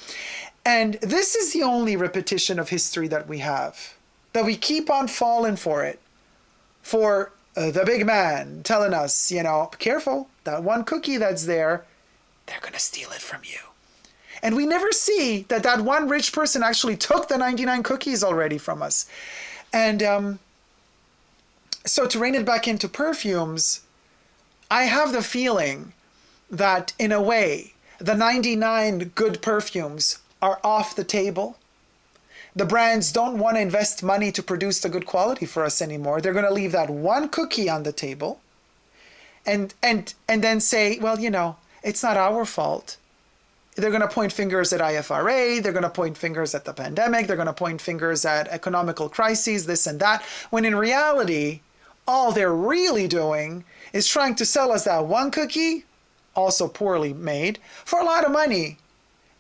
And this is the only repetition of history that we have, that we keep on falling for it, for the big man telling us, careful, that 1 cookie that's there, they're going to steal it from you. And we never see that 1 rich person actually took the 99 cookies already from us. And so to rein it back into perfumes, I have the feeling that in a way, the 99 good perfumes are off the table. The brands don't want to invest money to produce the good quality for us anymore. They're going to leave that 1 cookie on the table and then say, well, it's not our fault. They're going to point fingers at IFRA. They're going to point fingers at the pandemic. They're going to point fingers at economical crises, this and that. When in reality, all they're really doing is trying to sell us that 1 cookie, also poorly made, for a lot of money,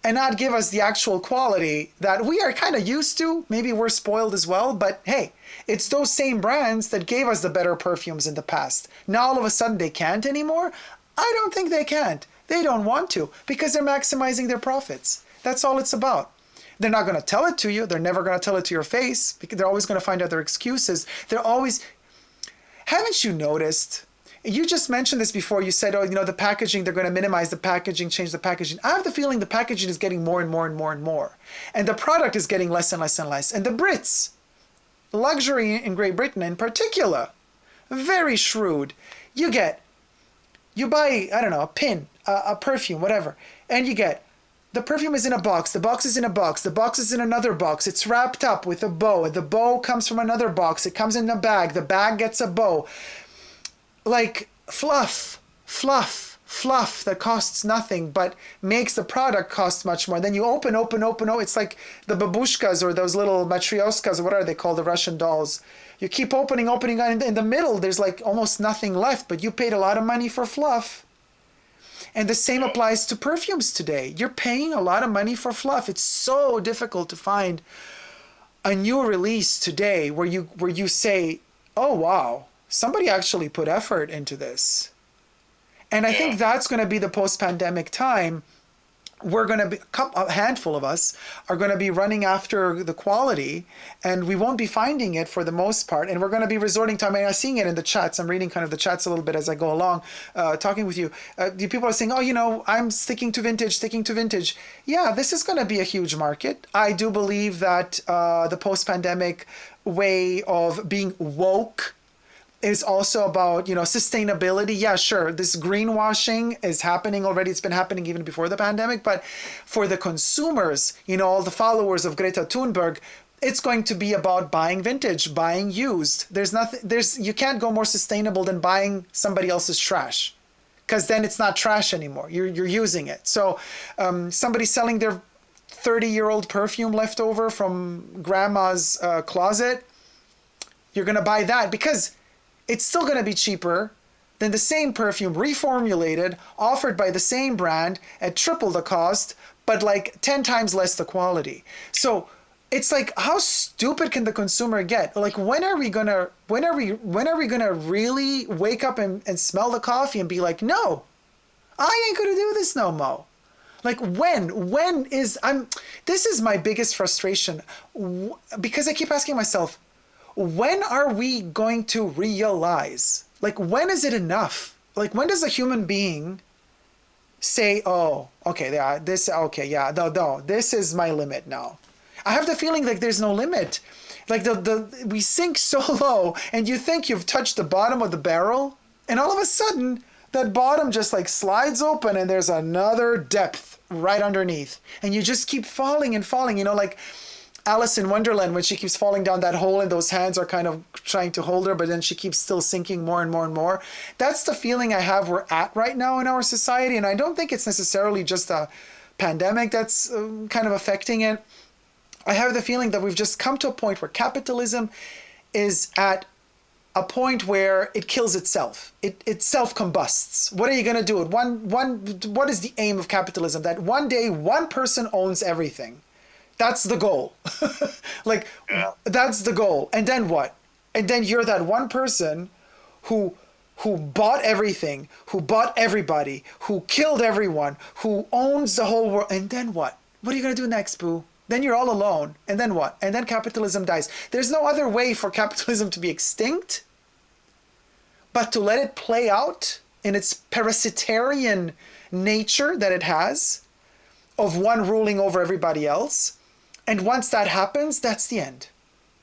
and not give us the actual quality that we are kind of used to. Maybe we're spoiled as well, but hey, it's those same brands that gave us the better perfumes in the past. Now all of a sudden they can't anymore? I don't think they can't. They don't want to, because they're maximizing their profits. That's all it's about. They're not going to tell it to you. They're never going to tell it to your face, because they're always going to find other excuses. Haven't you noticed You just mentioned this before. You said, oh, the packaging, they're going to minimize the packaging, change the packaging. I have the feeling the packaging is getting more and more and more and more. And the product is getting less and less and less. And the Brits, luxury in Great Britain in particular, very shrewd. You buy, I don't know, a pin, a perfume, whatever. And the perfume is in a box. The box is in a box. The box is in another box. It's wrapped up with a bow. The bow comes from another box. It comes in a bag. The bag gets a bow. Like fluff that costs nothing but makes the product cost much more. Then you open. It's like the babushkas or those little matryoshkas, or what are they called, the Russian dolls. You keep opening, and in the middle there's like almost nothing left, but you paid a lot of money for fluff. And the same applies to perfumes today. You're paying a lot of money for fluff. It's so difficult to find a new release today where you say, oh wow, somebody actually put effort into this. And I think that's going to be the post-pandemic time. We're going to be, a handful of us are going to be running after the quality, and we won't be finding it for the most part. And we're going to be resorting to, I'm seeing it in the chats. I'm reading kind of the chats a little bit as I go along, talking with you. People are saying, oh, I'm sticking to vintage. Yeah, this is going to be a huge market. I do believe that the post-pandemic way of being woke is also about, sustainability. Yeah, sure. This greenwashing is happening already. It's been happening even before the pandemic. But for the consumers, all the followers of Greta Thunberg, it's going to be about buying vintage, buying used. You can't go more sustainable than buying somebody else's trash, because then it's not trash anymore. You're using it. So somebody selling their 30-year-old perfume left over from grandma's closet, you're going to buy that because it's still going to be cheaper than the same perfume reformulated, offered by the same brand at triple the cost, but like 10 times less the quality. So it's like, how stupid can the consumer get? Like, when are we gonna really wake up and smell the coffee and be like, no, I ain't gonna do this no more? Like, this is my biggest frustration, because I keep asking myself, when are we going to realize? Like, when is it enough? Like, when does a human being say, oh, okay, yeah, this is my limit now? I have the feeling like there's no limit. Like we sink so low, and you think you've touched the bottom of the barrel, and all of a sudden that bottom just like slides open and there's another depth right underneath. And you just keep falling and falling, like Alice in Wonderland, when she keeps falling down that hole and those hands are kind of trying to hold her, but then she keeps still sinking more and more and more. That's the feeling I have we're at right now in our society. And I don't think it's necessarily just a pandemic that's kind of affecting it. I have the feeling that we've just come to a point where capitalism is at a point where it kills itself. It self-combusts. What are you going to do? What is the aim of capitalism? That one day one person owns everything. That's the goal. That's the goal. And then what? And then you're that one person who bought everything, who bought everybody, who killed everyone, who owns the whole world. And then what? What are you going to do next, boo? Then you're all alone. And then what? And then capitalism dies. There's no other way for capitalism to be extinct but to let it play out in its parasitarian nature that it has, of one ruling over everybody else. And once that happens, that's the end.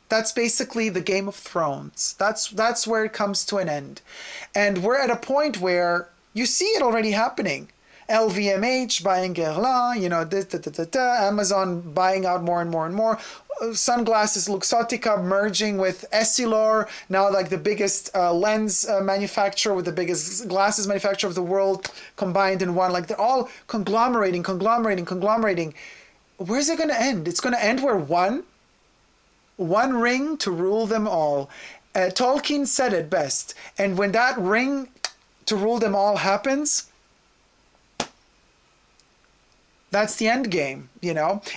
That's basically the Game of Thrones. That's where it comes to an end. And we're at a point where you see it already happening. LVMH buying Guerlain, Amazon buying out more and more and more. Sunglasses, Luxottica merging with Essilor, now like the biggest lens manufacturer with the biggest glasses manufacturer of the world combined in one. Like, they're all conglomerating. Where's it going to end? It's going to end where one ring to rule them all. Tolkien said it best. And when that ring to rule them all happens, that's the end game,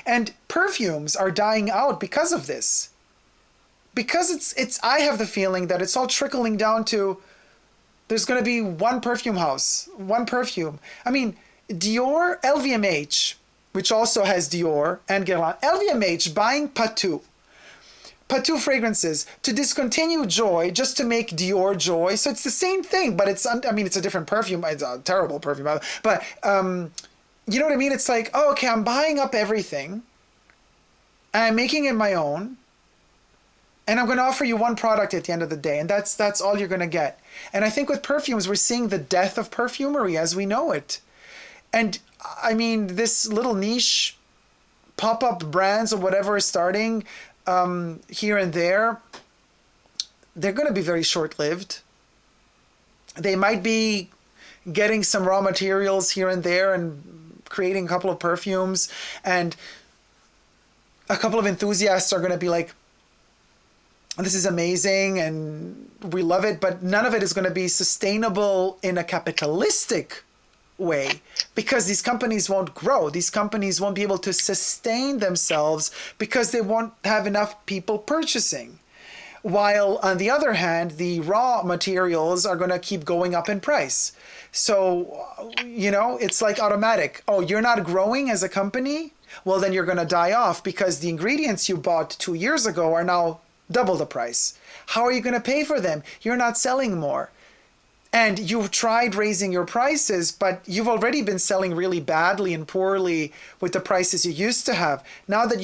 And perfumes are dying out because of this. Because I have the feeling that it's all trickling down to, there's going to be one perfume house, one perfume. I mean, Dior, LVMH, which also has Dior and Guerlain. LVMH buying Patou. POUR fragrances to discontinue Joy just to make Dior Joy. So it's the same thing, but it's, I mean, it's a different perfume. It's a terrible perfume, but you know what I mean? It's like, oh, okay, I'm buying up everything and I'm making it my own. And I'm going to offer you one product at the end of the day, and that's all you're going to get. And I think with perfumes, we're seeing the death of perfumery as we know it. And I mean, this little niche pop-up brands or whatever is starting here and there, they're going to be very short-lived. They might be getting some raw materials here and there and creating a couple of perfumes, and a couple of enthusiasts are going to be like, this is amazing and we love it, but none of it is going to be sustainable in a capitalistic way, because these companies won't grow. These companies won't be able to sustain themselves because they won't have enough people purchasing. While on the other hand, the raw materials are going to keep going up in price. So, you know, it's like automatic. Oh, you're not growing as a company? Well, then you're going to die off because the ingredients you bought 2 years ago are now double the price. How are you going to pay for them? You're not selling more. And you've tried raising your prices, but you've already been selling really badly and poorly with the prices you used to have. Now that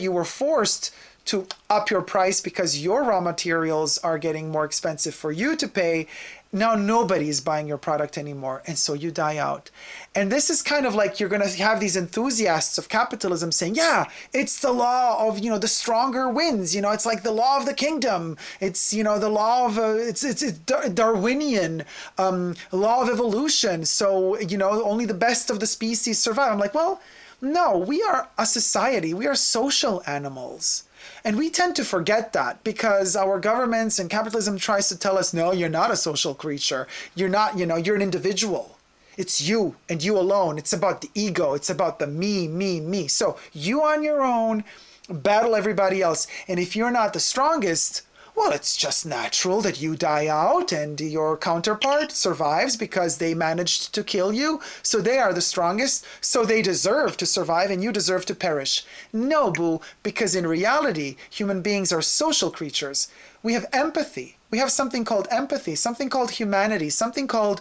you were forced to up your price because your raw materials are getting more expensive for you to pay, now nobody's buying your product anymore, and so you die out. And this is kind of like you're going to have these enthusiasts of capitalism saying, yeah, it's the law of, you know, the stronger wins. You know, it's like the law of the kingdom. It's, you know, the law of, it's Darwinian law of evolution. So, you know, only the best of the species survive. I'm like, well, no, we are a society. We are social animals. And we tend to forget that because our governments and capitalism tries to tell us, no, you're not a social creature. You're not, you know, you're an individual. It's you and you alone. It's about the ego. It's about the me, me, me. So you on your own, battle everybody else. And if you're not the strongest, well, it's just natural that you die out and your counterpart survives because they managed to kill you. So they are the strongest. So they deserve to survive and you deserve to perish. No, boo, because in reality, human beings are social creatures. We have empathy. We have something called empathy, something called humanity, something called,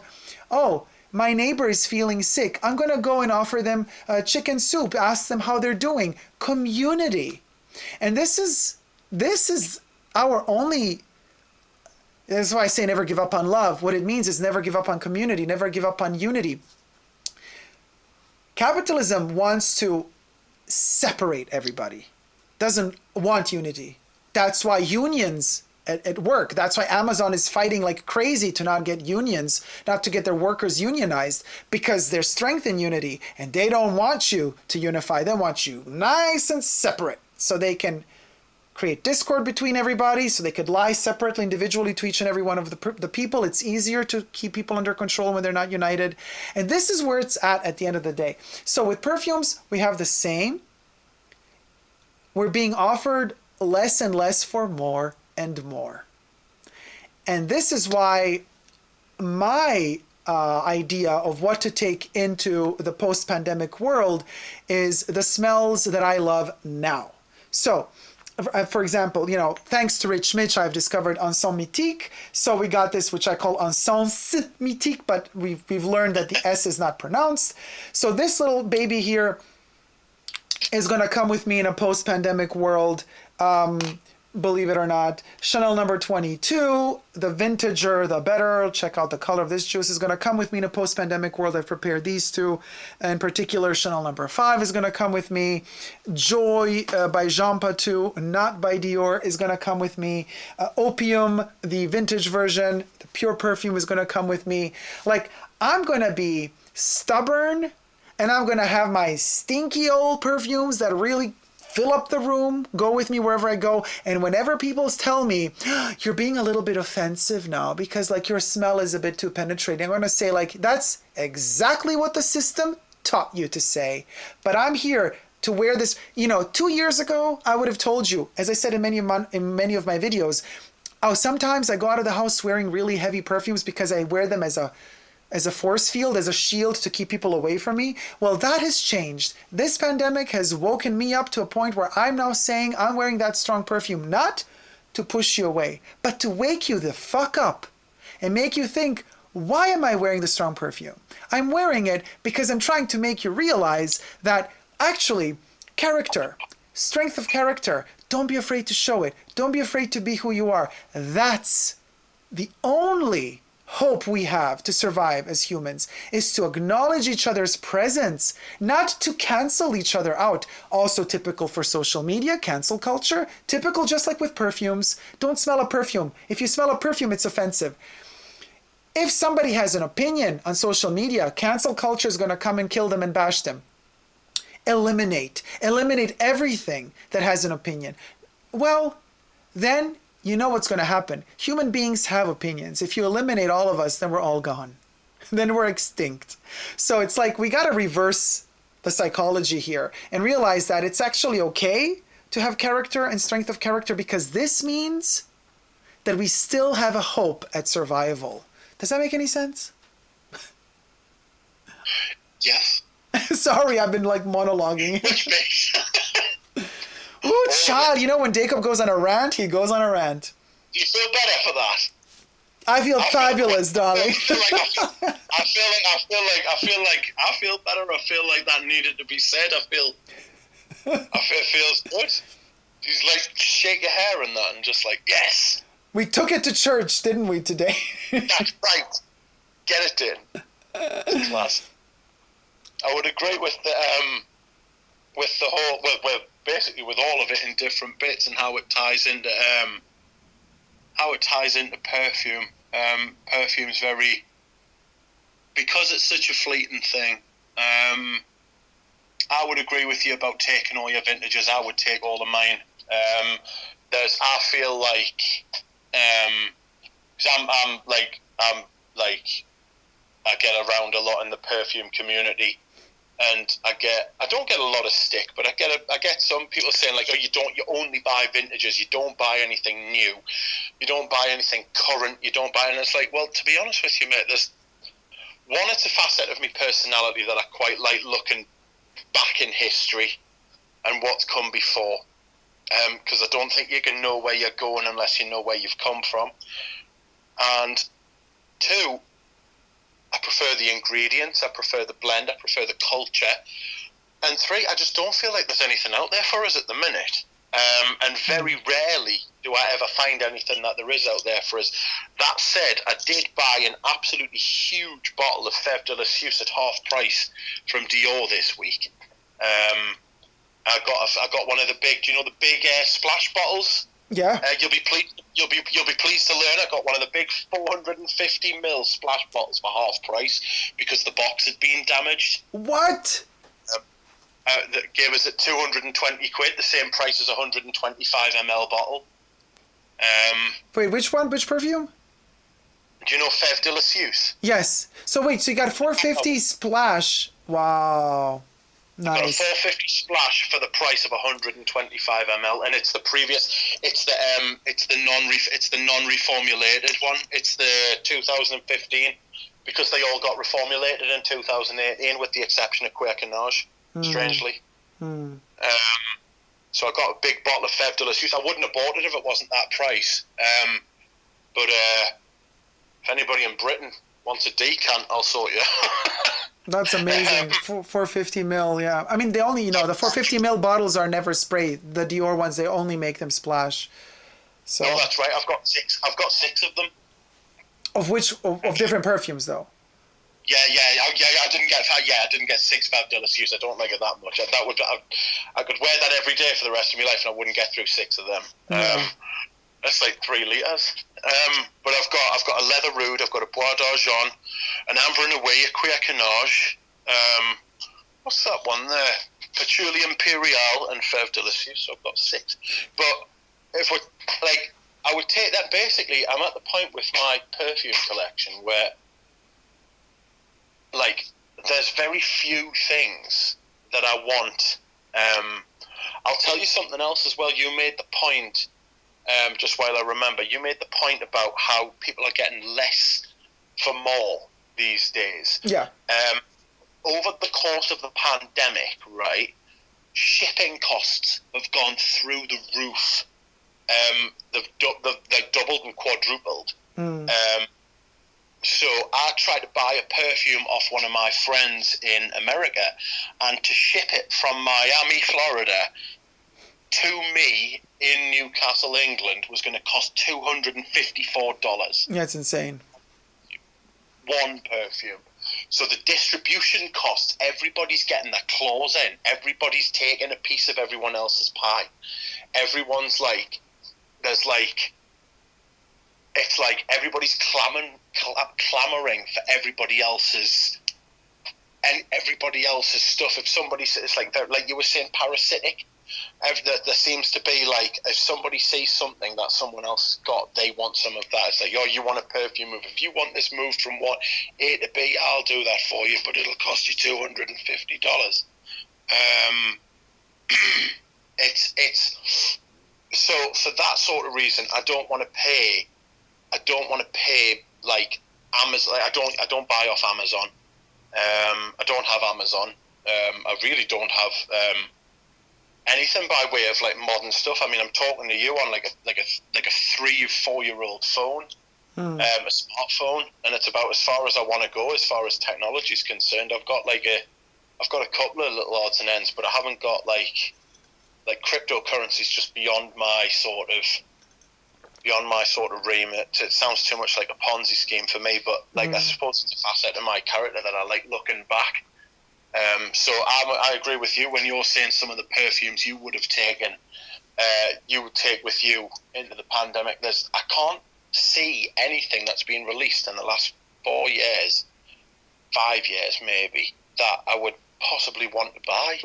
oh, my neighbor is feeling sick. I'm going to go and offer them chicken soup, ask them how they're doing. Community. And this is our only, that's why I say never give up on love. What it means is never give up on community, never give up on unity. Capitalism wants to separate everybody, doesn't want unity. That's why unions at work, that's why Amazon is fighting like crazy to not get unions, not to get their workers unionized, because there's strength in unity and they don't want you to unify. They want you nice and separate so they can create discord between everybody, so they could lie separately, individually to each and every one of the people. It's easier to keep people under control when they're not united. And this is where it's at the end of the day. So with perfumes, we have the same. We're being offered less and less for more and more. And this is why my idea of what to take into the post-pandemic world is the smells that I love now. So, for example, you know, thanks to Rich Mitch, I've discovered Encens Mythique. So we got this, which I call Encens Mythique, but we've learned that the S is not pronounced. So this little baby here is going to come with me in a post-pandemic world. Believe it or not, Chanel number 22, the vintager, the better. Check out the color of this juice, is going to come with me in a post-pandemic world. I've prepared these two. In particular, Chanel number 5 is going to come with me. Joy by Jean Patou, not by Dior, is going to come with me. Opium, the vintage version, the pure perfume, is going to come with me. Like, I'm going to be stubborn, and I'm going to have my stinky old perfumes that really fill up the room, go with me wherever I go. And whenever people tell me, you're being a little bit offensive now because like your smell is a bit too penetrating, I'm going to say like, that's exactly what the system taught you to say. But I'm here to wear this. You know, 2 years ago, I would have told you, as I said in many of my videos, oh, sometimes I go out of the house wearing really heavy perfumes because I wear them as as a force field, as a shield to keep people away from me. Well, that has changed. This pandemic has woken me up to a point where I'm now saying I'm wearing that strong perfume, not to push you away, but to wake you the fuck up and make you think, why am I wearing the strong perfume? I'm wearing it because I'm trying to make you realize that actually, character, strength of character, don't be afraid to show it. Don't be afraid to be who you are. That's the only hope we have to survive as humans, is to acknowledge each other's presence, not to cancel each other out. Also typical for social media, cancel culture. Typical just like with perfumes. Don't smell a perfume. If you smell a perfume, it's offensive. If somebody has an opinion on social media, cancel culture is going to come and kill them and bash them. Eliminate everything that has an opinion. Well, then you know what's going to happen. Human beings have opinions. If you eliminate all of us, then we're all gone. Then we're extinct. So it's like we got to reverse the psychology here and realize that it's actually okay to have character and strength of character, because this means that we still have a hope at survival. Does that make any sense? Yes. Sorry, I've been like monologuing. Which makes... Ooh, child, you know when Dacob goes on a rant, he goes on a rant. Do you feel better for that? I feel fabulous, darling. I feel better. I feel like that needed to be said. It feels good. You like shake your hair and that and just like, yes. We took it to church, didn't we, today? That's right. Get it in. It's class. I would agree with the whole, basically with all of it in different bits and how it ties into perfume. Perfume's very, because it's such a fleeting thing. I would agree with you about taking all your vintages. I would take all of mine. I feel like, I get around a lot in the perfume community. And I don't get a lot of stick, but I get some people saying like, oh, you only buy vintages, you don't buy anything new, you don't buy anything current, and it's like, well, to be honest with you, mate, it's a facet of my personality that I quite like looking back in history and what's come before, because I don't think you can know where you're going unless you know where you've come from. And two, I prefer the ingredients, I prefer the blend, I prefer the culture. And three, I just don't feel like there's anything out there for us at the minute. And very rarely do I ever find anything that there is out there for us. That said, I did buy an absolutely huge bottle of Fève de la Suisse at half price from Dior this week. I got one of the big, the big splash bottles? Yeah. You'll be pleased to learn I got one of the big 450ml splash bottles for half price because the box had been damaged. What? That gave us at 220 quid, the same price as a 125ml bottle. Wait, which one? Which perfume? Do you know Fève de la Suisse? Yes. So wait, so you got 450 splash. Wow. Nice. Got a 450 splash for the price of 125ml, and it's the non-reformulated one. It's the 2015, because they all got reformulated in 2018, with the exception of Quercanage, strangely. So I got a big bottle of Fève de la Suisse. I wouldn't have bought it if it wasn't that price. But if anybody in Britain wants a decant, I'll sort you. That's amazing. 450ml, yeah. I mean, they only, the 450ml bottles are never sprayed. The Dior ones, they only make them splash. So. No, that's right. I've got six of them. Of different perfumes, though. Yeah. I didn't get 6 Fève de la Suisse. I don't like it that much. I could wear that every day for the rest of my life, and I wouldn't get through 6 of them. Yeah. That's like 3 litres. But I've got a Leather Rude, I've got a Bois d'Argent, an Amber and Away, a Quercanage. What's that one there? Patchouli Imperial and Fève de la Suisse. So I've got 6. But if we're I would take that. Basically, I'm at the point with my perfume collection where, there's very few things that I want. I'll tell you something else as well. You made the point. Just while I remember, you made the point about how people are getting less for more. these days. Yeah. Over the course of the pandemic, right, shipping costs have gone through the roof. They've doubled and quadrupled. So I tried to buy a perfume off one of my friends in America, and to ship it from Miami, Florida, to me in Newcastle, England, was going to cost $254. Yeah, it's insane. One perfume. So the distribution costs, everybody's getting their claws in. Everybody's taking a piece of everyone else's pie. Everyone's like, it's like everybody's clamoring for everybody else's stuff. If somebody, it's like you were saying, parasitic. There seems to be like, if somebody sees something that someone else has got, they want some of that. It's like, oh, you want a perfume move? If you want this moved from what A to B, I'll do that for you, but it'll cost you $250. It's so for that sort of reason, I don't want to pay like Amazon. I don't buy off Amazon. I don't have Amazon. I really don't have anything by way of like modern stuff. I mean, I'm talking to you on like a 3 or 4 year old phone, a smartphone, and it's about as far as I want to go as far as technology is concerned. I've got a couple of little odds and ends, but I haven't got like cryptocurrency's just beyond my sort of remit. It sounds too much like a Ponzi scheme for me, but like I suppose it's a facet of my character that I like looking back. So I agree with you when you're saying some of the perfumes you would have taken, you would take with you into the pandemic. I can't see anything that's been released in the last 4 years, 5 years maybe, that I would possibly want to buy.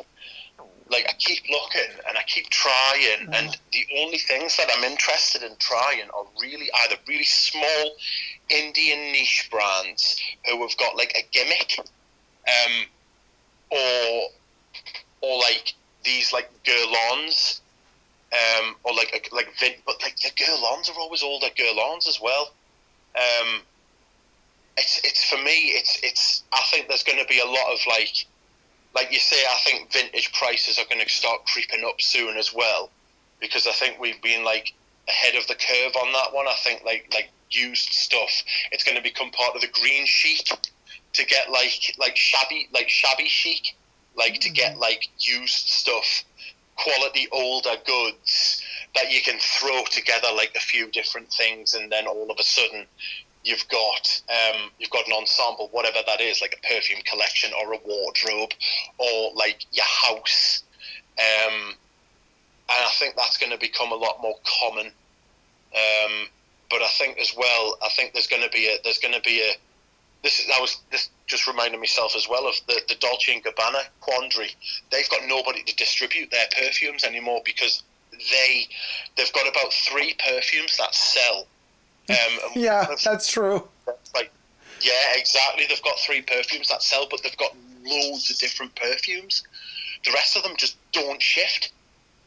Like, I keep looking and I keep trying, and the only things that I'm interested in trying are really either really small Indian niche brands who have got like a gimmick, or like these like Guerlains, or but like the Guerlains are always older Guerlains as well. It's for me, it's I think there's going to be a lot of like you say, I think vintage prices are going to start creeping up soon as well, because I think we've been like ahead of the curve on that one. I think like used stuff, it's going to become part of the green chic to get like shabby chic, like to get like used stuff, quality older goods that you can throw together like a few different things, and then all of a sudden you've got an ensemble, whatever that is, like a perfume collection or a wardrobe or like your house, and I think that's going to become a lot more common. But I think as well, there's going to be a this just reminded myself as well of the Dolce and Gabbana quandary. They've got nobody to distribute their perfumes anymore because they've got about 3 perfumes that sell. Yeah, that's true. Like, yeah, exactly. They've got 3 perfumes that sell, but they've got loads of different perfumes. The rest of them just don't shift.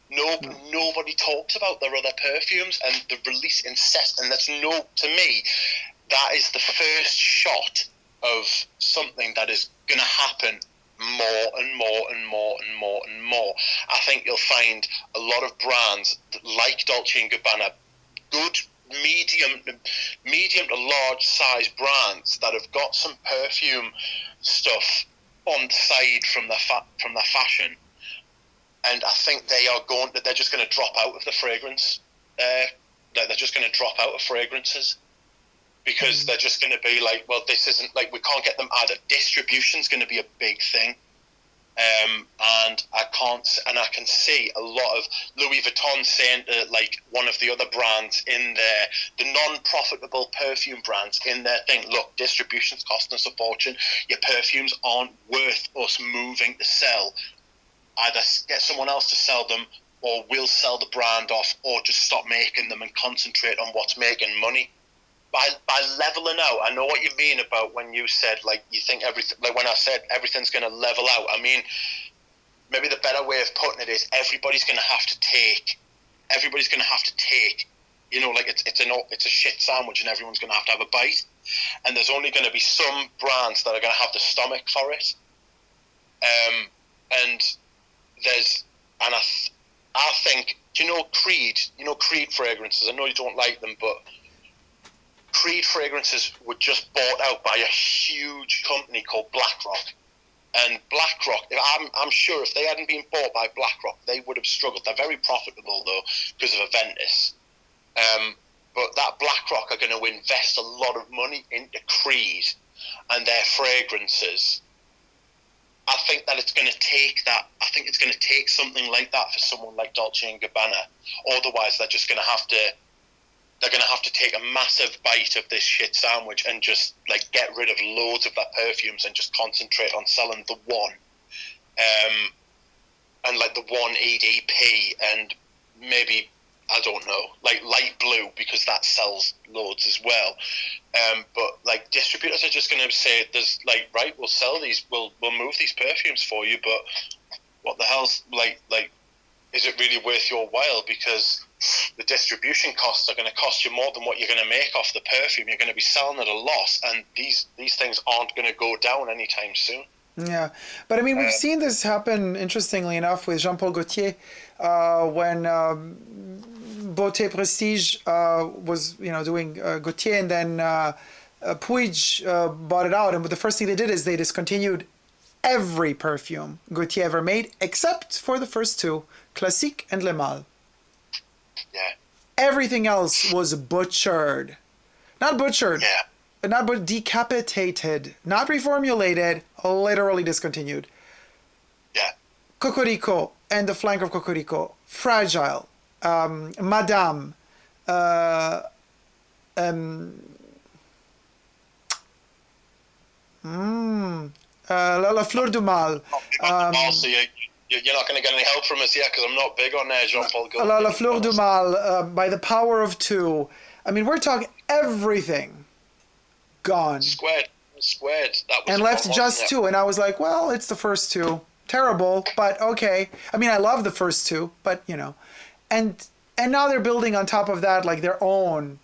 Nobody talks about their other perfumes, and the release incest. And to me, that is the first shot of something that is going to happen more and more and more and more and more. I think you'll find a lot of brands like Dolce and Gabbana, good medium to large size brands that have got some perfume stuff on the side from their fashion, and I think they're just going to drop out of the fragrance. They're just going to drop out of fragrances because they're just going to be like, well, this isn't like, we can't get them added. Distribution's going to be a big thing. And I can see a lot of Louis Vuitton saying to like one of the other brands in there, the non-profitable perfume brands in their thing, look, distribution's costing us a fortune. Your perfumes aren't worth us moving to sell. Either get someone else to sell them, or we'll sell the brand off, or just stop making them and concentrate on what's making money. By leveling out, I know what you mean about when you said like you think everything, like when I said everything's going to level out. I mean, maybe the better way of putting it is everybody's going to have to take. You know, like it's a shit sandwich, and everyone's going to have a bite. and there's only going to be some brands that are going to have the stomach for it. And I think, do you know Creed? You know Creed fragrances. I know you don't like them, but Creed fragrances were just bought out by a huge company called BlackRock. And BlackRock, I'm sure if they hadn't been bought by BlackRock, they would have struggled. They're very profitable though because of Aventus. But that BlackRock are going to invest a lot of money into Creed and their fragrances. I think that it's going to take that. I think it's going to take something like that for someone like Dolce & Gabbana. Otherwise, they're just going to have to. They're going to have to take a massive bite of this shit sandwich and just like get rid of loads of their perfumes and just concentrate on selling the one, and like the one EDP and maybe, I don't know, like light blue because that sells loads as well. But like distributors are just going to say, "There's like, right, we'll sell these, we'll move these perfumes for you, but what the hell's like is it really worth your while? Because the distribution costs are going to cost you more than what you're going to make off the perfume. You're going to be selling at a loss, and these things aren't going to go down anytime soon." Yeah, but I mean, we've seen this happen, interestingly enough, with Jean Paul Gaultier when Beauté Prestige was, doing Gaultier, and then Puig bought it out. And the first thing they did is they discontinued every perfume Gaultier ever made, except for the first two, Classique and Le Male. Yeah. Everything else was butchered. Not butchered. Yeah. Not but decapitated, not reformulated, literally discontinued. Yeah. Cocorico and the flank of Cocorico, Fragile, Madame, La Fleur du Mal. So you're not going to get any help from us yet because I'm not big on Jean-Paul Gaultier. La Fleur du Mal, By the Power of Two. I mean, we're talking everything gone. Squared. That was and left just two. And I was like, well, it's the first two. Terrible, but okay. I mean, I love the first two, but and now they're building on top of that like their own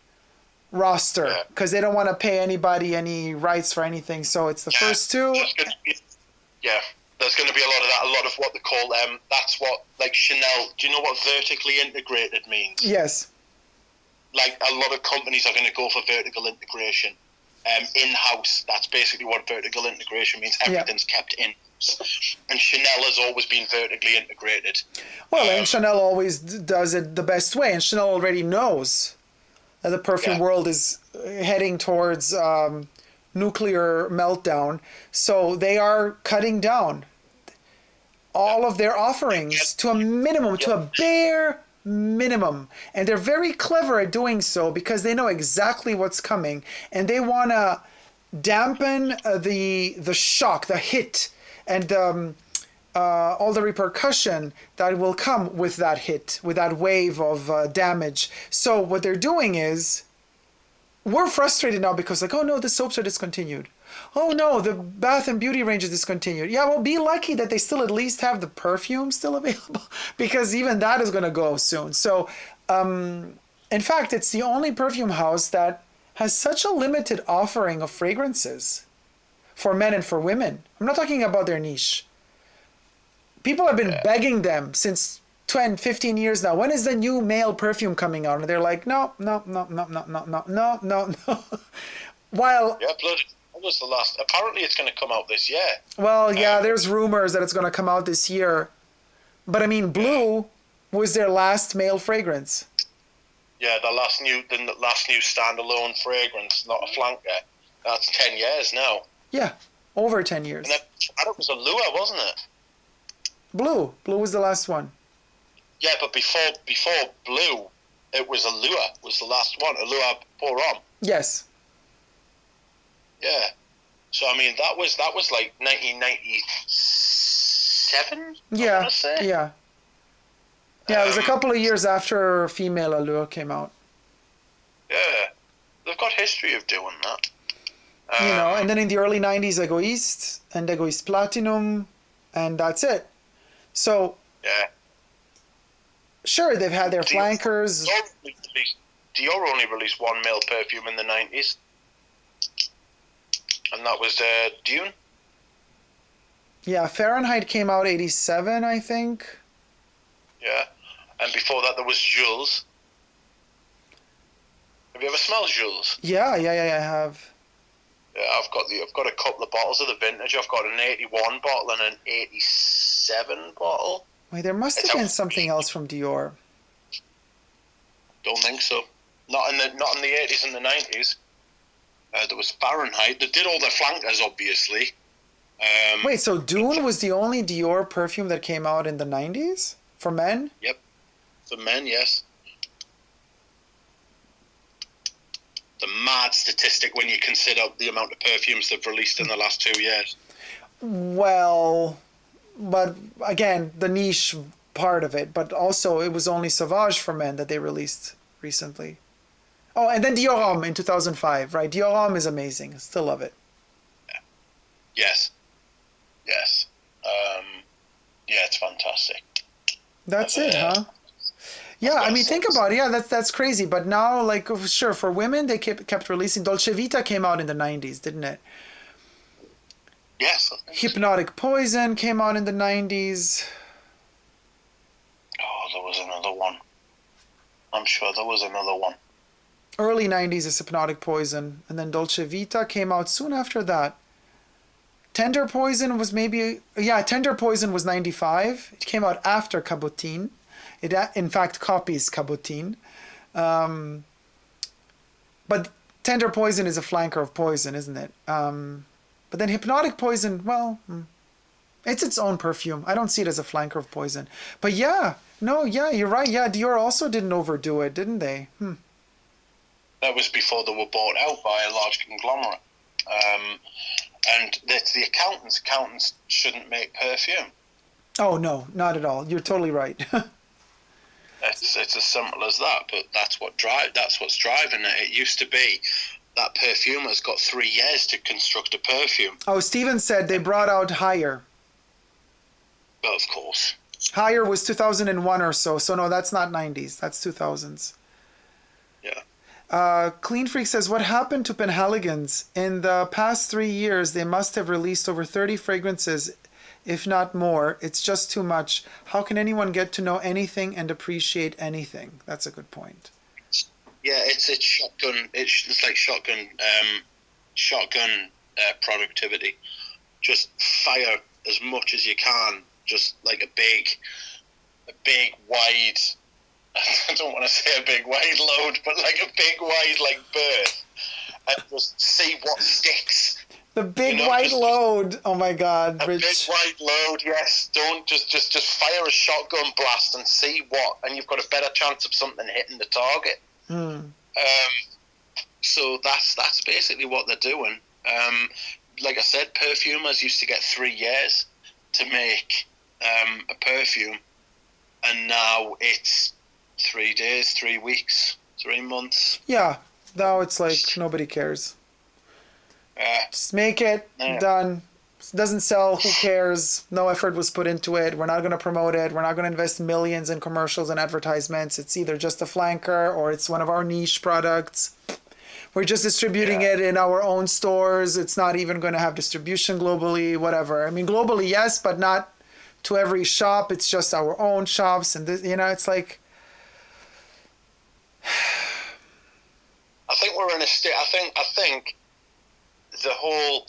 roster because they don't want to pay anybody any rights for anything. So it's the first two. There's going to be a lot of that. A lot of what they call that's what, like Chanel. Do you know what vertically integrated means? Yes. Like a lot of companies are going to go for vertical integration. In-house, that's basically what vertical integration means. Everything's kept in-house. And Chanel has always been vertically integrated. Well, and Chanel always does it the best way. And Chanel already knows that the perfume world is heading towards nuclear meltdown. So they are cutting down all of their offerings to a minimum, to a bare minimum, and they're very clever at doing so because they know exactly what's coming, and they want to dampen the shock, the hit, and all the repercussion that will come with that hit, with that wave of damage. So what they're doing is, we're frustrated now because like, oh no, the soaps are discontinued. Oh no, the bath and beauty range is discontinued. Yeah, well, be lucky that they still at least have the perfume still available because even that is going to go soon. So, in fact, it's the only perfume house that has such a limited offering of fragrances for men and for women. I'm not talking about their niche. People have been begging them since 10, 15 years now. When is the new male perfume coming out? And they're like, no. While... Yeah, blood. Was the last. Apparently, it's going to come out this year. Well, yeah, there's rumors that it's going to come out this year, but I mean, Blue was their last male fragrance. Yeah, the last new standalone fragrance, not a flanker. That's 10 years now. Yeah, over 10 years. And it was a Lua, wasn't it? Blue was the last one. Yeah, but before Blue, it was a Lua. Was the last one, a Lua Pour Homme. Yes. Yeah, so I mean that was like 1997. Yeah, I wanna say. yeah. It was a couple of years after Female Allure came out. Yeah, they've got history of doing that. And then in the early 90s, Egoist and Egoist Platinum, and that's it. So sure, they've had their flankers. Dior only released one male perfume in the 90s. and that was Dune. Yeah, Fahrenheit came out 87, I think. Yeah, and before that there was Jules. Have you ever smelled Jules? Yeah, I have. Yeah, I've got a couple of bottles of the vintage. I've got an 81 bottle and an 87 bottle. Wait, there must have been something else from Dior. Don't think so. Not in the 80s and the 90s. There was Fahrenheit. They did all their flankers, obviously. Wait, so Dune was the only Dior perfume that came out in the 90s for men? Yep, for men, yes. The mad statistic when you consider the amount of perfumes they've released in the last 2 years. Well, but again, the niche part of it, but also it was only Sauvage for men that they released recently. Oh, and then Dior Homme in 2005, right? Dior Homme is amazing. Still love it. Yes. Yes. Yeah, it's fantastic. That's it, huh? Yeah, I mean, think about it. Yeah, that's crazy. But now, like, sure, for women, they kept releasing. Dolce Vita came out in the 90s, didn't it? Yes. Hypnotic Poison came out in the 90s. Oh, there was another one. I'm sure there was another one. Early 90s is Hypnotic Poison. And then Dolce Vita came out soon after that. Tender Poison was maybe... Yeah, Tender Poison was 95. It came out after Cabotine. It, in fact, copies Cabotine. But Tender Poison is a flanker of Poison, isn't it? But then Hypnotic Poison, well, it's its own perfume. I don't see it as a flanker of Poison. But yeah, no, yeah, you're right. Yeah, Dior also didn't overdo it, didn't they? That was before they were bought out by a large conglomerate. And that's the accountants. Accountants shouldn't make perfume. Oh, no, not at all. You're totally right. It's as simple as that, but that's what's driving it. It used to be that perfumer's got 3 years to construct a perfume. Oh, Steven said they brought out Higher. Well, of course. Higher was 2001 or so. So no, that's not 90s. That's 2000s. Yeah. Clean Freak says, what happened to Penhaligon's? In the past 3 years, they must have released over 30 fragrances, if not more. It's just too much. How can anyone get to know anything and appreciate anything? That's a good point. Yeah, it's shotgun. It's like shotgun productivity. Just fire as much as you can. Just like a big wide. I don't want to say a big wide load, but like a big wide like bird, and just see what sticks. The big white load. Oh my God, Rich. A big white load, yes. Don't just fire a shotgun blast and see what, and you've got a better chance of something hitting the target. So that's basically what they're doing. Like I said, perfumers used to get 3 years to make a perfume, and now it's 3 days, 3 weeks, 3 months. Yeah, now it's like nobody cares. Just make it, done. It doesn't sell, who cares? No effort was put into it. We're not going to promote it. We're not going to invest millions in commercials and advertisements. It's either just a flanker or it's one of our niche products. We're just distributing it in our own stores. It's not even going to have distribution globally, whatever. I mean, globally, yes, but not to every shop. It's just our own shops. And, this, it's like... I think we're in a state... I think the whole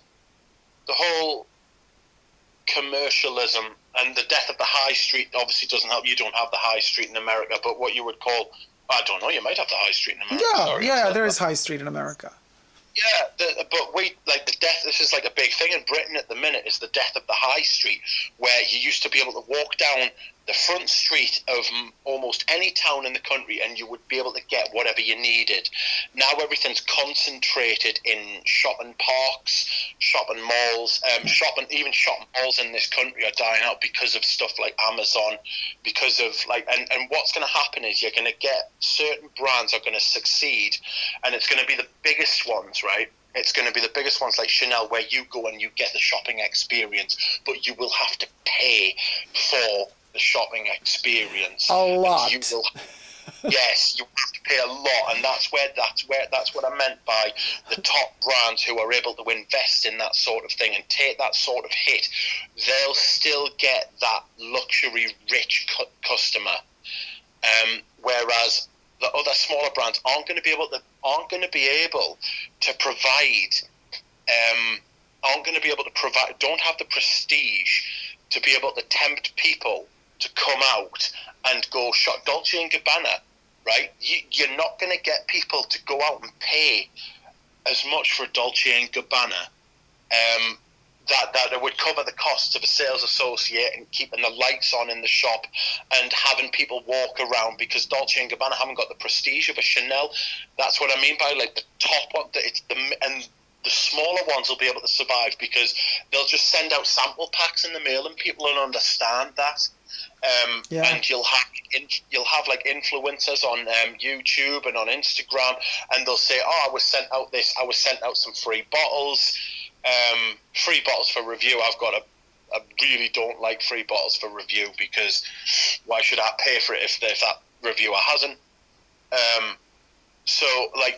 commercialism and the death of the high street obviously doesn't help. You don't have the high street in America, but what you would call, I don't know, you might have the high street in America. Yeah, there is high street in America. Yeah, but the death, this is like a big thing in Britain at the minute, is the death of the high street, where you used to be able to walk down the front street of almost any town in the country and you would be able to get whatever you needed. Now everything's concentrated in shopping parks, shopping malls, even shopping malls in this country are dying out because of stuff like Amazon, because of and what's going to happen is you're going to get certain brands are going to succeed, and it's going to be the biggest ones, right? It's going to be the biggest ones like Chanel, where you go and you get the shopping experience, but you will have to pay for the shopping experience. A lot. Yes, you have to pay a lot, and that's what I meant by the top brands who are able to invest in that sort of thing and take that sort of hit. They'll still get that luxury rich customer, whereas the other smaller brands aren't going to be able to provide, don't have the prestige to be able to tempt people to come out and go shop Dolce and Gabbana, right? You're not going to get people to go out and pay as much for Dolce and Gabbana that it would cover the costs of a sales associate and keeping the lights on in the shop and having people walk around, because Dolce and Gabbana haven't got the prestige of a Chanel. That's what I mean by like the top one. And the smaller ones will be able to survive because they'll just send out sample packs in the mail and people will understand that. And you'll have like influencers on YouTube and on Instagram, and they'll say, "Oh, I was sent out some free bottles for review." I really don't like free bottles for review, because why should I pay for it if that reviewer hasn't?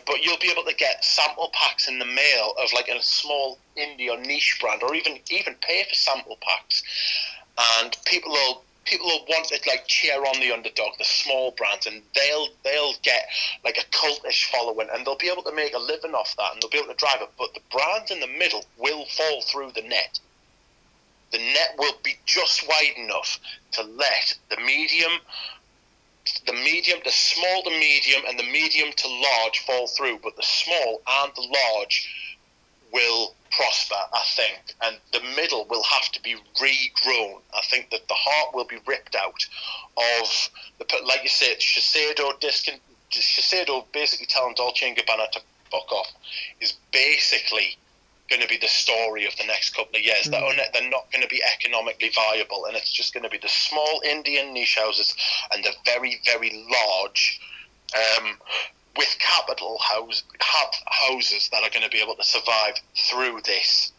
But you'll be able to get sample packs in the mail of like a small indie or niche brand, or even pay for sample packs, and people will want to like cheer on the underdog, the small brands, and they'll get like a cultish following, and they'll be able to make a living off that, and they'll be able to drive it. But the brands in the middle will fall through the net. The net will be just wide enough to let the small to medium, and the medium to large fall through, but the small and the large will prosper, I think, and the middle will have to be regrown. I think that the heart will be ripped out of like you said, Shiseido basically telling Dolce and Gabbana to fuck off is basically going to be the story of the next couple of years. Mm-hmm. They're not going to be economically viable, and it's just going to be the small Indian niche houses and the very, very large with capital houses that are going to be able to survive through this.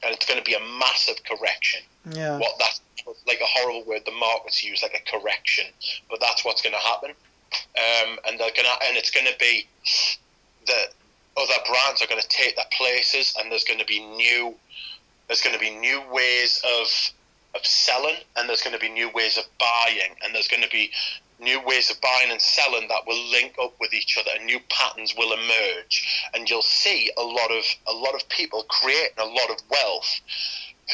And it's going to be a massive correction. Yeah. That's like a horrible word the markets use, like a correction, but that's what's going to happen. And it's going to be the other brands are going to take their places, and there's going to be new ways of selling, and there's going to be new ways of buying, and there's going to be new ways of buying and selling that will link up with each other, and new patterns will emerge, and you'll see a lot of people creating a lot of wealth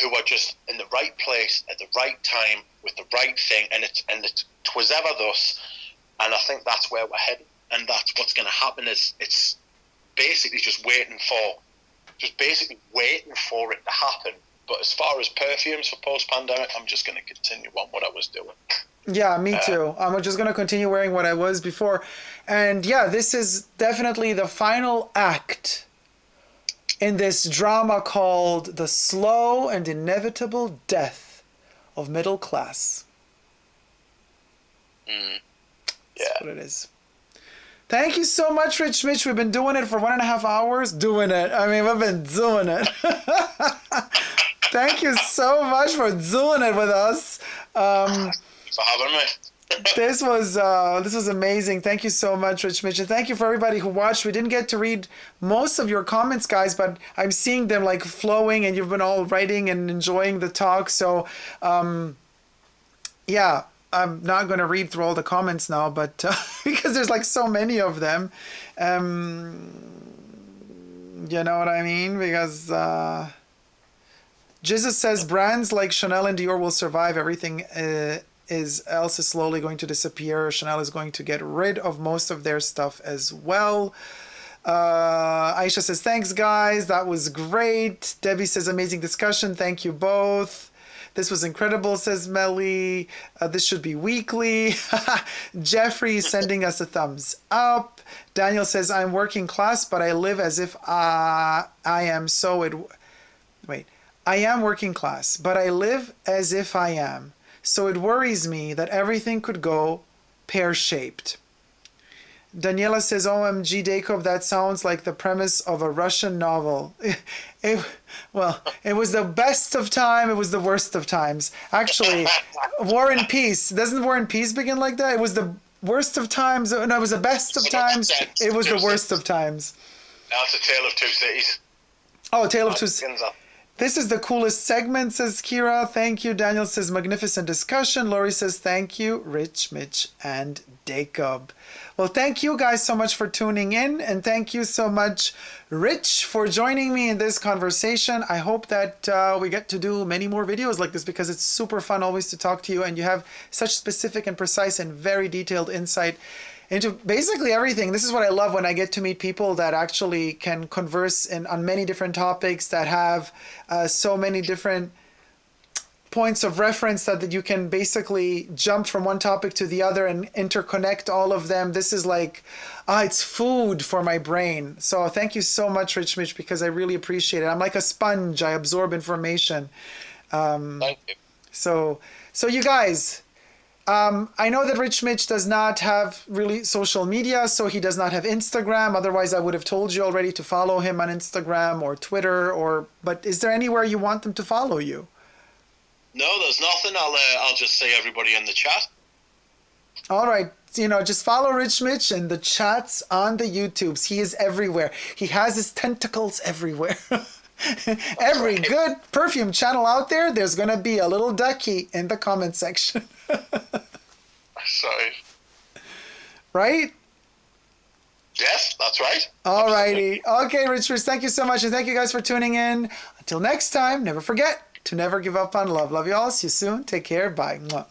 who are just in the right place at the right time with the right thing, and twas ever thus. And I think that's where we're heading, and that's what's going to happen. Is it's basically just waiting for it to happen. But as far as perfumes for post-pandemic, I'm just going to continue on what I was doing. Yeah, me too. I'm just going to continue wearing what I was before. And yeah, this is definitely the final act in this drama called The Slow and Inevitable Death of Middle Class. That's what it is. Thank you so much, Rich Mitch. We've been doing it for 1.5 hours. Doing it. I mean, we've been doing it. Thank you so much for doing it with us. Thanks for having me. This was amazing. Thank you so much, Rich Mitch. And thank you for everybody who watched. We didn't get to read most of your comments, guys, but I'm seeing them like flowing, and you've been all writing and enjoying the talk. So, yeah. I'm not going to read through all the comments now, but because there's like so many of them. You know what I mean? Because Jesus says brands like Chanel and Dior will survive. Everything else is slowly going to disappear. Chanel is going to get rid of most of their stuff as well. Aisha says, thanks, guys. That was great. Debbie says, amazing discussion. Thank you both. This was incredible, says Melly. This should be weekly. Jeffrey is sending us a thumbs up. Daniel says, I'm working class, but I live as if I am I am working class, but I live as if I am. So it worries me that everything could go pear-shaped. Daniela says, OMG, Dacob, that sounds like the premise of a Russian novel. It was the best of time. It was the worst of times. Actually, War and Peace. Doesn't War and Peace begin like that? It was the worst of times. No, it was the best of times. It was the worst of times. That's a tale of two cities. Oh, Tale of Two Cities. This is the coolest segment, says Kira. Thank you. Daniel says, magnificent discussion. Lori says, thank you, Rich, Mitch, and Dacob. Well, thank you guys so much for tuning in. And thank you so much, Rich, for joining me in this conversation. I hope that we get to do many more videos like this because it's super fun always to talk to you. And you have such specific and precise and very detailed insight into basically everything. This is what I love when I get to meet people that actually can converse on many different topics, that have so many different points of reference that you can basically jump from one topic to the other and interconnect all of them. This is like, it's food for my brain. So thank you so much, Rich Mitch, because I really appreciate it. I'm like a sponge. I absorb information. Thank you. So you guys, I know that Rich Mitch does not have really social media, so he does not have Instagram. Otherwise, I would have told you already to follow him on Instagram or Twitter. But is there anywhere you want them to follow you? No, there's nothing. I'll just say everybody in the chat. All right. Just follow Rich Mitch in the chats on the YouTubes. He is everywhere. He has his tentacles everywhere. Every good perfume channel out there, there's going to be a little ducky in the comment section. Sorry. Right? Yes, that's right. All righty. Okay, Rich, thank you so much. And thank you guys for tuning in. Until next time, never forget to never give up on love. Love you all. See you soon. Take care. Bye. Mwah.